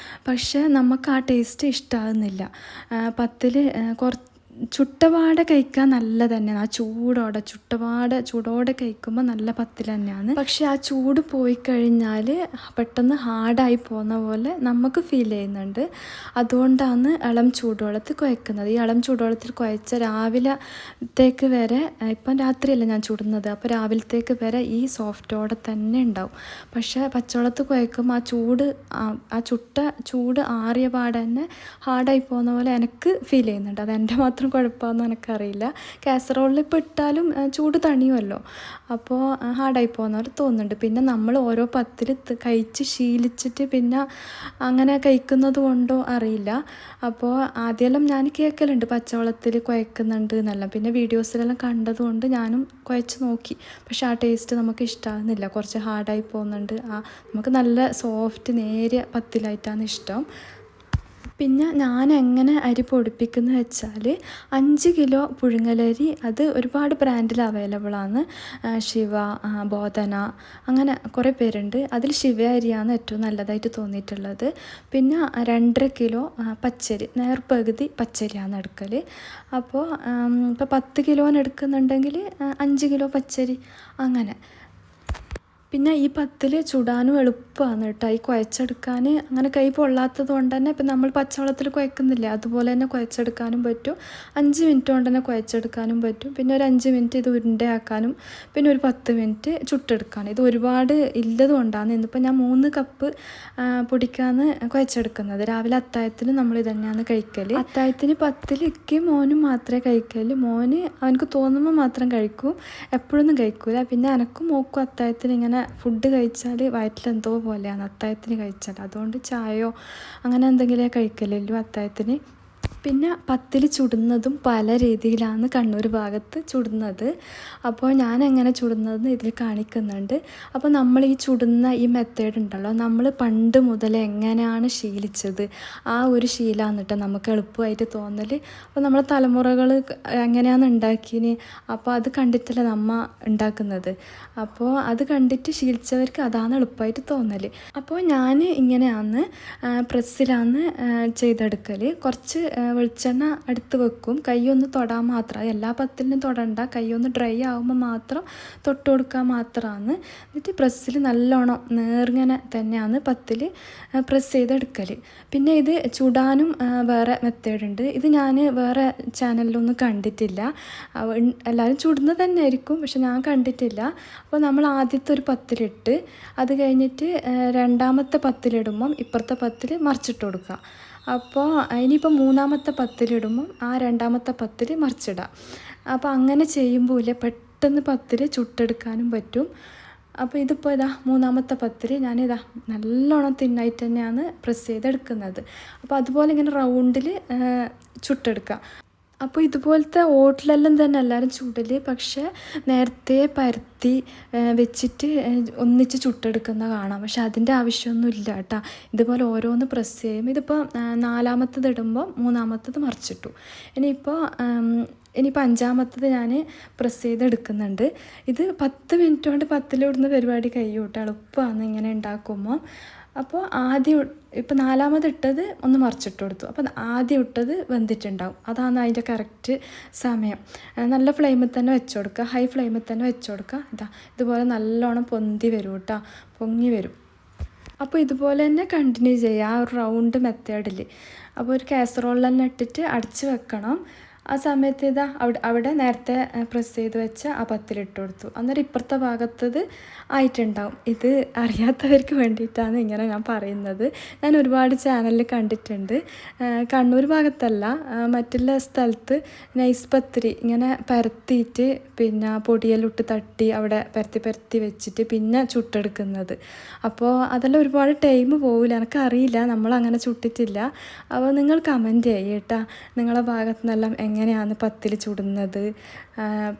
പക്ഷേ നമുക്ക് ആ ടേസ്റ്റ് ഇഷ്ടമാകുന്നില്ല. പത്തിൽ ചുട്ടപാടെ കഴിക്കാൻ നല്ല തന്നെയാണ്. ആ ചൂടോടെ കഴിക്കുമ്പോൾ നല്ല പത്തിൽ തന്നെയാണ്. പക്ഷെ ആ ചൂട് പോയി കഴിഞ്ഞാൽ പെട്ടെന്ന് ഹാർഡായി പോകുന്ന പോലെ നമുക്ക് ഫീൽ ചെയ്യുന്നുണ്ട്. അതുകൊണ്ടാണ് ഇളം ചൂടുവെള്ളത്തിൽ കുഴക്കുന്നത്. ഈ ഇളം ചൂടുവെള്ളത്തിൽ കുഴച്ച രാവിലത്തേക്ക് വരെ, ഇപ്പം രാത്രിയല്ല ഞാൻ ചുടുന്നത്, അപ്പോൾ രാവിലത്തേക്ക് വരെ ഈ സോഫ്റ്റോടെ തന്നെ ഉണ്ടാവും. പക്ഷേ പച്ചവെള്ളത്തിൽ കുഴക്കുമ്പോൾ ആ ചൂട് ആറിയ പാടെ തന്നെ ഹാർഡായി പോകുന്ന പോലെ എനിക്ക് ഫീൽ ചെയ്യുന്നുണ്ട്. അത് എൻ്റെ മാത്രം കുഴപ്പമാണെന്ന് എനിക്കറിയില്ല. കാസറോളിൽ ഇപ്പോൾ ഇട്ടാലും ചൂട് തണിയുമല്ലോ, അപ്പോൾ ഹാർഡായി പോകുന്ന പോലെ തോന്നുന്നുണ്ട്. പിന്നെ നമ്മൾ ഓരോ പത്തിൽ കഴിച്ച് ശീലിച്ചിട്ട് പിന്നെ അങ്ങനെ കഴിക്കുന്നത് കൊണ്ടോ അറിയില്ല. അപ്പോൾ ആദ്യമെല്ലാം ഞാൻ കേൾക്കലുണ്ട് പച്ചവെള്ളത്തിൽ കുഴക്കുന്നുണ്ട് എന്നെല്ലാം. പിന്നെ വീഡിയോസിലെല്ലാം കണ്ടതുകൊണ്ട് ഞാനും കുഴച്ച് നോക്കി. പക്ഷെ ആ ടേസ്റ്റ് നമുക്ക് ഇഷ്ടമാകുന്നില്ല, കുറച്ച് ഹാർഡായി പോകുന്നുണ്ട്. നമുക്ക് നല്ല സോഫ്റ്റ് നേരിയ പത്തിലായിട്ടാണ് ഇഷ്ടം. പിന്നെ ഞാൻ എങ്ങനെ അരി പൊടിപ്പിക്കുന്നത് വെച്ചാൽ 5 കിലോ പുഴുങ്ങലരി, അത് ഒരുപാട് ബ്രാൻഡിൽ അവൈലബിളാണ്. ശിവ, ബോധന, അങ്ങനെ കുറേ പേരുണ്ട്. അതിൽ ശിവ അരിയാണ് ഏറ്റവും നല്ലതായിട്ട് തോന്നിയിട്ടുള്ളത്. പിന്നെ 2.5 കിലോ പച്ചരി, നേർപകുതി പച്ചരിയാണ് എടുക്കൽ. അപ്പോൾ ഇപ്പോൾ 10 കിലോന് എടുക്കുന്നുണ്ടെങ്കിൽ 5 കിലോ പച്ചരി അങ്ങനെ. പിന്നെ ഈ പത്തിൽ ചുടാനും എളുപ്പമാണ് കേട്ടോ. ഈ കുഴച്ചെടുക്കാൻ അങ്ങനെ കൈ പൊള്ളാത്തത് കൊണ്ട് തന്നെ ഇപ്പം നമ്മൾ പച്ചവെള്ളത്തിൽ കുഴക്കുന്നില്ലേ, അതുപോലെ തന്നെ കുഴച്ചെടുക്കാനും പറ്റും. 5 മിനിറ്റ് കൊണ്ട് തന്നെ കുഴച്ചെടുക്കാനും പറ്റും. പിന്നെ ഒരു 5 മിനിറ്റ് ഇത് ഉരുണ്ടയാക്കാനും, പിന്നെ ഒരു 10 മിനിറ്റ് ചുട്ടെടുക്കാനും. ഇത് ഒരുപാട് ഇല്ലത് കൊണ്ടാണ് ഇന്നിപ്പോൾ ഞാൻ 3 കപ്പ് പൊടിക്കാന്ന് കുഴച്ചെടുക്കുന്നത്. രാവിലെ അത്താഴത്തിന് നമ്മൾ ഇത് തന്നെയാണ് കഴിക്കൽ. അത്താഴത്തിന് 10 മോനും മാത്രമേ കഴിക്കൽ. മോന് അവനക്ക് തോന്നുമ്പോൾ മാത്രം കഴിക്കും, എപ്പോഴൊന്നും കഴിക്കൂല. പിന്നെ എനക്കും മോക്കും അത്താഴത്തിന് ഇങ്ങനെ ഫുഡ് കഴിച്ചാൽ വയറ്റിലെന്തോ പോലെയാണ് അത്താഴത്തിന് കഴിച്ചാൽ. അതുകൊണ്ട് ചായയോ അങ്ങനെ എന്തെങ്കിലും കഴിക്കലുള്ളൂ അത്താഴത്തിന്. പിന്നെ പത്തിൽ ചുടുന്നതും പല രീതിയിലാണ് കണ്ണൂർ ഭാഗത്ത് ചുടുന്നത്. അപ്പോൾ ഞാൻ എങ്ങനെ ചുടുന്നതെന്ന് ഇതിൽ കാണിക്കുന്നുണ്ട്. അപ്പോൾ നമ്മൾ ഈ ചുടുന്ന ഈ മെത്തേഡ് ഉണ്ടല്ലോ, നമ്മൾ പണ്ട് മുതൽ എങ്ങനെയാണ് ശീലിച്ചത് ആ ഒരു ശീലമാണ് കേട്ടോ നമുക്ക് എളുപ്പമായിട്ട് തോന്നൽ. അപ്പോൾ നമ്മളെ തലമുറകൾ എങ്ങനെയാണ് ഉണ്ടാക്കിയത്, അപ്പോൾ അത് കണ്ടിട്ടല്ലേ നമ്മ ഉണ്ടാക്കുന്നത്. അപ്പോൾ അത് കണ്ടിട്ട് ശീലിച്ചവർക്ക് അതാണ് എളുപ്പമായിട്ട് തോന്നൽ. അപ്പോൾ ഞാൻ ഇങ്ങനെയാണ് പ്രസ്സിലാണ് ചെയ്തെടുക്കൽ. കുറച്ച് വെളിച്ചെണ്ണ എടുത്ത് വെക്കും, കൈയൊന്ന് തൊടാൻ മാത്രം. എല്ലാ പത്തിലും തൊടണ്ട, കൈയൊന്ന് ഡ്രൈ ആകുമ്പോൾ മാത്രം തൊട്ട് കൊടുക്കാൻ മാത്രമാണ്. എന്നിട്ട് പ്രസ്സിൽ നല്ലോണം നേർങ്ങനെ തന്നെയാണ് പത്തിൽ പ്രസ് ചെയ്തെടുക്കൽ. പിന്നെ ഇത് ചുടാനും വേറെ മെത്തേഡുണ്ട്. ഇത് ഞാൻ വേറെ ചാനലിലൊന്നും കണ്ടിട്ടില്ല. എല്ലാവരും ചുടുന്നത് തന്നെ ആയിരിക്കും, പക്ഷെ ഞാൻ കണ്ടിട്ടില്ല. അപ്പോൾ നമ്മൾ ആദ്യത്തെ ഒരു പത്തിലിട്ട് അത് കഴിഞ്ഞിട്ട് രണ്ടാമത്തെ പത്തിലിടുമ്പം ഇപ്പുറത്തെ പത്തിൽ മറിച്ചിട്ട് കൊടുക്കുക. അപ്പോൾ ഇനിയിപ്പോൾ മൂന്നാമത്തെ പത്തിലിടുമ്പം ആ രണ്ടാമത്തെ പത്തിൽ മറിച്ചിടാം. അപ്പോൾ അങ്ങനെ ചെയ്യുമ്പോൾ പെട്ടെന്ന് പത്തിൽ ചുട്ടെടുക്കാനും പറ്റും. അപ്പോൾ ഇതിപ്പോൾ ഇതാ മൂന്നാമത്തെ പത്തിൽ ഞാനിതാ നല്ലോണം തിന്നായിട്ട് തന്നെയാണ് പ്രസ് ചെയ്തെടുക്കുന്നത്. അപ്പോൾ അതുപോലെ ഇങ്ങനെ റൗണ്ടിൽ ചുട്ടെടുക്കുക. അപ്പോൾ ഇതുപോലത്തെ ഓട്ടിലെല്ലാം തന്നെ എല്ലാവരും ചുടൽ, പക്ഷേ നേരത്തെ പരത്തി വെച്ചിട്ട് ഒന്നിച്ച് ചുട്ടെടുക്കുന്ന കാണാം. പക്ഷെ അതിൻ്റെ ആവശ്യമൊന്നും ഇല്ല കേട്ടോ. ഇതുപോലെ ഓരോന്ന് പ്രസ് ചെയ്യും. ഇതിപ്പോൾ നാലാമത്തത് ഇടുമ്പോൾ മൂന്നാമത്തത് മറിച്ചിട്ടു. ഇനിയിപ്പോൾ അഞ്ചാമത്തത് ഞാൻ പ്രസ് ചെയ്തെടുക്കുന്നുണ്ട്. ഇത് 10 മിനിറ്റ് കൊണ്ട് പത്തിലിടുന്ന പരിപാടി കഴിയൂട്ടോ, എളുപ്പമാണ് ഇങ്ങനെ ഉണ്ടാക്കുമ്പോൾ. അപ്പോൾ ആദ്യം ഇപ്പോൾ നാലാമത് ഇട്ടത് ഒന്ന് മറിച്ചിട്ട് കൊടുത്തു. അപ്പോൾ ആദ്യം ഇട്ടത് വെന്തിട്ടുണ്ടാവും. അതാണ് അതിൻ്റെ കറക്റ്റ് സമയം. നല്ല ഫ്ലെയിമിൽ തന്നെ വെച്ച് കൊടുക്കുക, ഹൈ ഫ്ലെയിമിൽ തന്നെ വെച്ച് കൊടുക്കുക. ഇതുപോലെ നല്ലോണം പൊന്തി വരും കേട്ടോ, പൊങ്ങി വരും. അപ്പോൾ ഇതുപോലെ തന്നെ കണ്ടിന്യൂ ചെയ്യുക ആ ഒരു റൗണ്ട് മെത്തേഡിൽ. അപ്പോൾ ഒരു കാസറോളിൽ തന്നെ ഇട്ടിട്ട് അടച്ച് വെക്കണം. ആ സമയത്ത് ഇതാ അവിടെ നേരത്തെ പ്രസ് ചെയ്ത് വെച്ച ആ പത്തിലിട്ട് കൊടുത്തു. അന്നേരം ഇപ്പുറത്തെ ഭാഗത്തത് ആയിട്ടുണ്ടാവും. ഇത് അറിയാത്തവർക്ക് വേണ്ടിയിട്ടാണ് ഇങ്ങനെ ഞാൻ പറയുന്നത്. ഞാൻ ഒരുപാട് ചാനലിൽ കണ്ടിട്ടുണ്ട്. കണ്ണൂർ ഭാഗത്തല്ല, മറ്റുള്ള സ്ഥലത്ത് നൈസ് പത്തിരി ഇങ്ങനെ പരത്തിയിട്ട് പിന്നെ പൊടിയെല്ലാം തട്ടി അവിടെ പരത്തി വെച്ചിട്ട് പിന്നെ ചുട്ടെടുക്കുന്നത്. അപ്പോൾ അതെല്ലാം ഒരുപാട് ടൈം പോവില്ല. എനിക്കറിയില്ല, നമ്മളങ്ങനെ ചുട്ടിട്ടില്ല. അപ്പോൾ നിങ്ങൾ കമൻറ്റ് ചെയ്യട്ടാ, നിങ്ങളെ ഭാഗത്തു നിന്നെല്ലാം എങ്ങനെയാണ് പത്തിരി ചുടുന്നത്.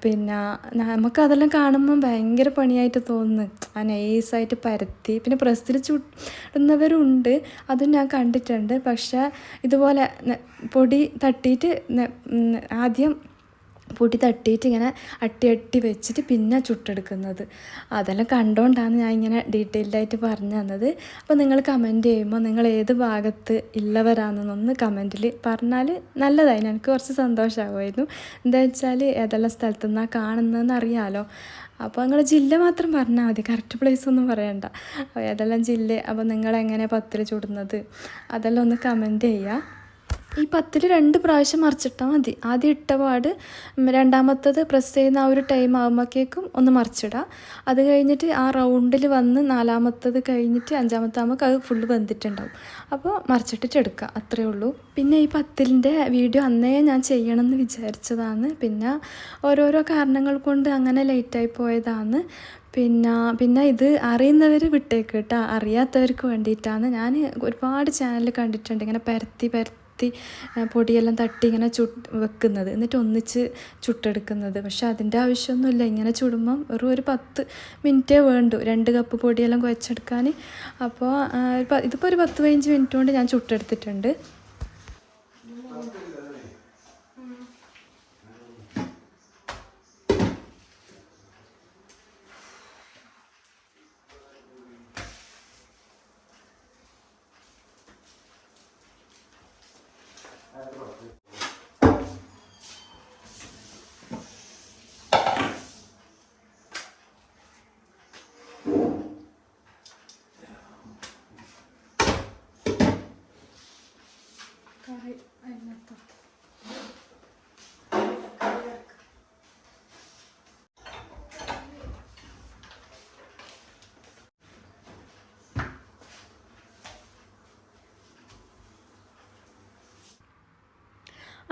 പിന്നെ നമുക്കതെല്ലാം കാണുമ്പം ഭയങ്കര പണിയായിട്ട് തോന്നുന്നു. ആ നൈസായിട്ട് പരത്തി പിന്നെ പ്രസ്സിൽ ചുടുന്നവരുണ്ട്, അതും ഞാൻ കണ്ടിട്ടുണ്ട്. പക്ഷേ ഇതുപോലെ പൊടി തട്ടിയിട്ട് ആദ്യം പൊടി തട്ടിയിട്ട് ഇങ്ങനെ അട്ടി വെച്ചിട്ട് പിന്നെ ചുട്ടെടുക്കുന്നത്, അതെല്ലാം കണ്ടുകൊണ്ടാണ് ഞാൻ ഇങ്ങനെ ഡീറ്റെയിൽഡായിട്ട് പറഞ്ഞു തന്നത്. അപ്പോൾ നിങ്ങൾ കമൻറ്റ് ചെയ്യുമ്പോൾ നിങ്ങൾ ഏത് ഭാഗത്ത് ഉള്ളവരാണെന്നൊന്ന് കമൻറ്റിൽ പറഞ്ഞാൽ നല്ലതായിരുന്നു. എനിക്ക് കുറച്ച് സന്തോഷമാകുമായിരുന്നു. എന്താ വെച്ചാൽ ഏതെല്ലാം സ്ഥലത്തു നിന്നാണ് കാണുന്നതെന്ന് അറിയാമല്ലോ. അപ്പോൾ നിങ്ങൾ ജില്ല മാത്രം പറഞ്ഞാൽ മതി, കറക്റ്റ് പ്ലേസ് ഒന്നും പറയണ്ട. ഏതെല്ലാം ജില്ല, അപ്പോൾ നിങ്ങളെങ്ങനെ പത്തിരി ചുടുന്നത് അതെല്ലാം ഒന്ന് കമൻറ്റ് ചെയ്യുക. ഈ പത്തിൽ 2 പ്രാവശ്യം മറിച്ചിട്ടാൽ മതി. ആദ്യം ഇട്ടപാട് രണ്ടാമത്തത് പ്രസ് ചെയ്യുന്ന ആ ഒരു ടൈം ആകുമ്പോഴേക്കും ഒന്ന് മറിച്ചിടുക. അത് കഴിഞ്ഞിട്ട് ആ റൗണ്ടിൽ വന്ന് 4-മത്തത് കഴിഞ്ഞിട്ട് 5-മത്തെ ആകുമ്പോൾ അത് ഫുള്ള് വെന്തിട്ടുണ്ടാവും. അപ്പോൾ മറിച്ചിട്ടിട്ട് എടുക്കുക, അത്രയേ ഉള്ളൂ. പിന്നെ ഈ പത്തിലിൻ്റെ വീഡിയോ അന്നേ ഞാൻ ചെയ്യണമെന്ന് വിചാരിച്ചതാണ്. പിന്നെ ഓരോരോ കാരണങ്ങൾ കൊണ്ട് അങ്ങനെ ലേറ്റായി പോയതാണ്. പിന്നെ ഇത് അറിയുന്നവർ വിട്ടേക്ക് കേട്ടോ, അറിയാത്തവർക്ക് വേണ്ടിയിട്ടാണ്. ഞാൻ ഒരുപാട് ചാനൽ കണ്ടിട്ടുണ്ട് ഇങ്ങനെ പരത്തി പൊടിയെല്ലാം തട്ടി ഇങ്ങനെ വെക്കുന്നത്, എന്നിട്ട് ഒന്നിച്ച് ചുട്ടെടുക്കുന്നത്. പക്ഷെ അതിൻ്റെ ആവശ്യമൊന്നുമില്ല. ഇങ്ങനെ ചുടുമ്പം ഒരു 10 മിനിറ്റേ വേണ്ടു 2 കപ്പ് പൊടിയെല്ലാം കുഴച്ചെടുക്കാൻ. അപ്പോൾ ഇതിപ്പോൾ ഒരു 10-15 മിനിറ്റ് കൊണ്ട് ഞാൻ ചുട്ടെടുത്തിട്ടുണ്ട്.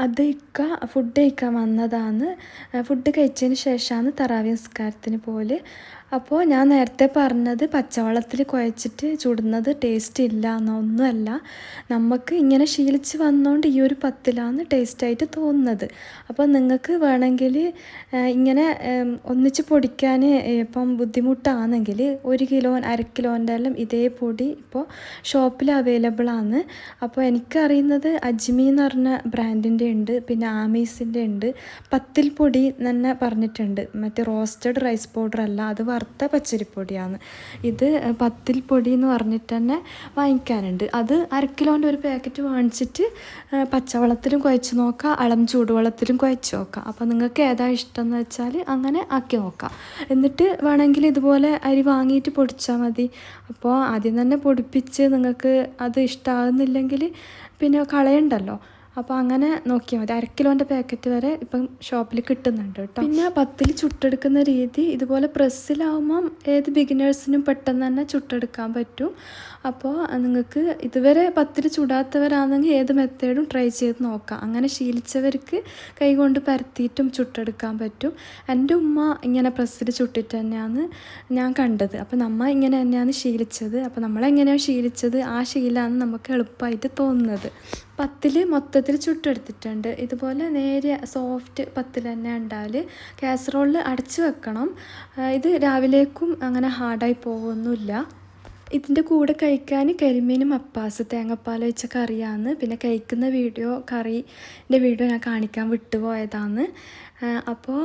അത് ഫുഡ് കഴിക്കാൻ വന്നതാണ്. ഫുഡ് കഴിച്ചതിന് ശേഷമാണ് തറാവീഹ് നിസ്കാരത്തിന് പോലെ. അപ്പോൾ ഞാൻ നേരത്തെ പറഞ്ഞത് പച്ചവെള്ളത്തിൽ കുഴച്ചിട്ട് ചുടുന്നത് ടേസ്റ്റ് ഇല്ല എന്നൊന്നുമല്ല. നമുക്ക് ഇങ്ങനെ ശീലിച്ച് വന്നുകൊണ്ട് ഈ ഒരു പത്തിലാണ് ടേസ്റ്റായിട്ട് തോന്നുന്നത്. അപ്പോൾ നിങ്ങൾക്ക് വേണമെങ്കിൽ ഇങ്ങനെ ഒന്നിച്ച് പൊടിക്കാൻ ഇപ്പം ബുദ്ധിമുട്ടാണെങ്കിൽ 1 കിലോ 1/2 കിലോൻ്റെ എല്ലാം ഇതേ പൊടി ഇപ്പോൾ ഷോപ്പിൽ അവൈലബിൾ ആണ്. അപ്പോൾ എനിക്കറിയുന്നത് അജ്മി എന്ന് പറഞ്ഞ ബ്രാൻഡിൻ്റെ ഉണ്ട്, പിന്നെ ആമീസിൻ്റെ ഉണ്ട്. പത്തിൽ പൊടി തന്നെ പറഞ്ഞിട്ടുണ്ട്, മറ്റേ റോസ്റ്റഡ് റൈസ് പൗഡർ അല്ല, അത് വറുത്ത പച്ചരിപ്പൊടിയാണ്. ഇത് പത്തിൽ പൊടി എന്ന് പറഞ്ഞിട്ട് തന്നെ വാങ്ങിക്കാനുണ്ട്. അത് 1/2 കിലോൻ്റെ ഒരു പാക്കറ്റ് വാങ്ങിച്ചിട്ട് പച്ചവെള്ളത്തിലും കുഴച്ച് നോക്കാം, ഇളം ചൂടുവെള്ളത്തിലും കുഴച്ച് നോക്കാം. അപ്പോൾ നിങ്ങൾക്ക് ഏതാ ഇഷ്ടം എന്ന് വെച്ചാൽ അങ്ങനെ ആക്കി നോക്കാം. എന്നിട്ട് വേണമെങ്കിൽ ഇതുപോലെ അരി വാങ്ങിയിട്ട് പൊടിച്ചാൽ മതി. അപ്പോൾ ആദ്യം തന്നെ പൊടിപ്പിച്ച് നിങ്ങൾക്ക് അത് ഇഷ്ടമാകുന്നില്ലെങ്കിൽ പിന്നെ കളയണ്ടല്ലോ. അപ്പോൾ അങ്ങനെ നോക്കിയാൽ മതി. 1/2 കിലോൻ്റെ പാക്കറ്റ് വരെ ഇപ്പം ഷോപ്പിൽ കിട്ടുന്നുണ്ട് കേട്ടോ. പിന്നെ പത്തിൽ ചുട്ടെടുക്കുന്ന രീതി ഇതുപോലെ പ്രസ്സിലാവുമ്പം ഏത് ബിഗിനേഴ്സിനും പെട്ടെന്ന് തന്നെ ചുട്ടെടുക്കാൻ പറ്റും. അപ്പോൾ നിങ്ങൾക്ക് ഇതുവരെ പത്തിൽ ചുടാത്തവരാണെങ്കിൽ ഏത് മെത്തേഡും ട്രൈ ചെയ്ത് നോക്കാം. അങ്ങനെ ശീലിച്ചവർക്ക് കൈകൊണ്ട് പരത്തിയിട്ടും ചുട്ടെടുക്കാൻ പറ്റും. എൻ്റെ ഉമ്മ ഇങ്ങനെ പ്രസ്സിൽ ചുട്ടിട്ട് തന്നെയാണ് ഞാൻ കണ്ടത്. അപ്പോൾ നമ്മൾ ഇങ്ങനെ തന്നെയാണ് ശീലിച്ചത്. അപ്പോൾ നമ്മളെങ്ങനെയാണ് ശീലിച്ചത് ആ ശീലമാണ് നമുക്ക് എളുപ്പമായിട്ട് തോന്നുന്നത്. പത്തിൽ മൊത്തത്തിൽ ചുട്ടെടുത്തിട്ടുണ്ട്. ഇതുപോലെ നേരെ സോഫ്റ്റ് പത്തിൽ തന്നെ ഉണ്ടാവൽ. കാസറോളിൽ അടച്ച് വെക്കണം. ഇത് രാവിലേക്കും അങ്ങനെ ഹാർഡായി പോകുമൊന്നുമില്ല. ഇതിൻ്റെ കൂടെ കഴിക്കാൻ കരിമീനും മപ്പാസ് തേങ്ങാപ്പാൽ വെച്ച കറിയാണ്. പിന്നെ കഴിക്കുന്ന കറീൻ്റെ വീഡിയോ ഞാൻ കാണിക്കാൻ വിട്ടുപോയതാണ്. അപ്പോൾ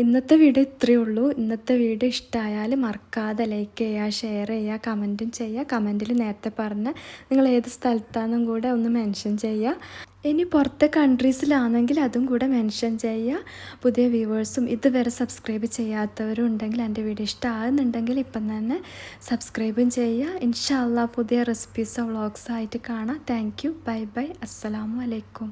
ഇന്നത്തെ വീഡിയോ ഇത്രയേ ഉള്ളൂ. ഇന്നത്തെ വീഡിയോ ഇഷ്ടമായാൽ മറക്കാതെ ലൈക്ക് ചെയ്യുക, ഷെയർ ചെയ്യുക, കമൻറ്റും ചെയ്യുക. കമൻറ്റിൽ നേരത്തെ പറഞ്ഞ നിങ്ങൾ ഏത് സ്ഥലത്താണെന്നും കൂടെ ഒന്ന് മെൻഷൻ ചെയ്യുക. ഇനി പുറത്തെ കൺട്രീസിലാണെങ്കിൽ അതും കൂടെ മെൻഷൻ ചെയ്യുക. പുതിയ വ്യൂവേഴ്സും ഇതുവരെ സബ്സ്ക്രൈബ് ചെയ്യാത്തവരും ഉണ്ടെങ്കിൽ എൻ്റെ വീഡിയോ ഇഷ്ടമാകുന്നുണ്ടെങ്കിൽ ഇപ്പം തന്നെ സബ്സ്ക്രൈബും ചെയ്യുക. ഇൻഷാ അല്ലാഹ് പുതിയ റെസിപ്പീസോ വ്ളോഗ്സോ ആയിട്ട് കാണാം. Thank you. Bye bye. അസ്സലാമു അലൈക്കും.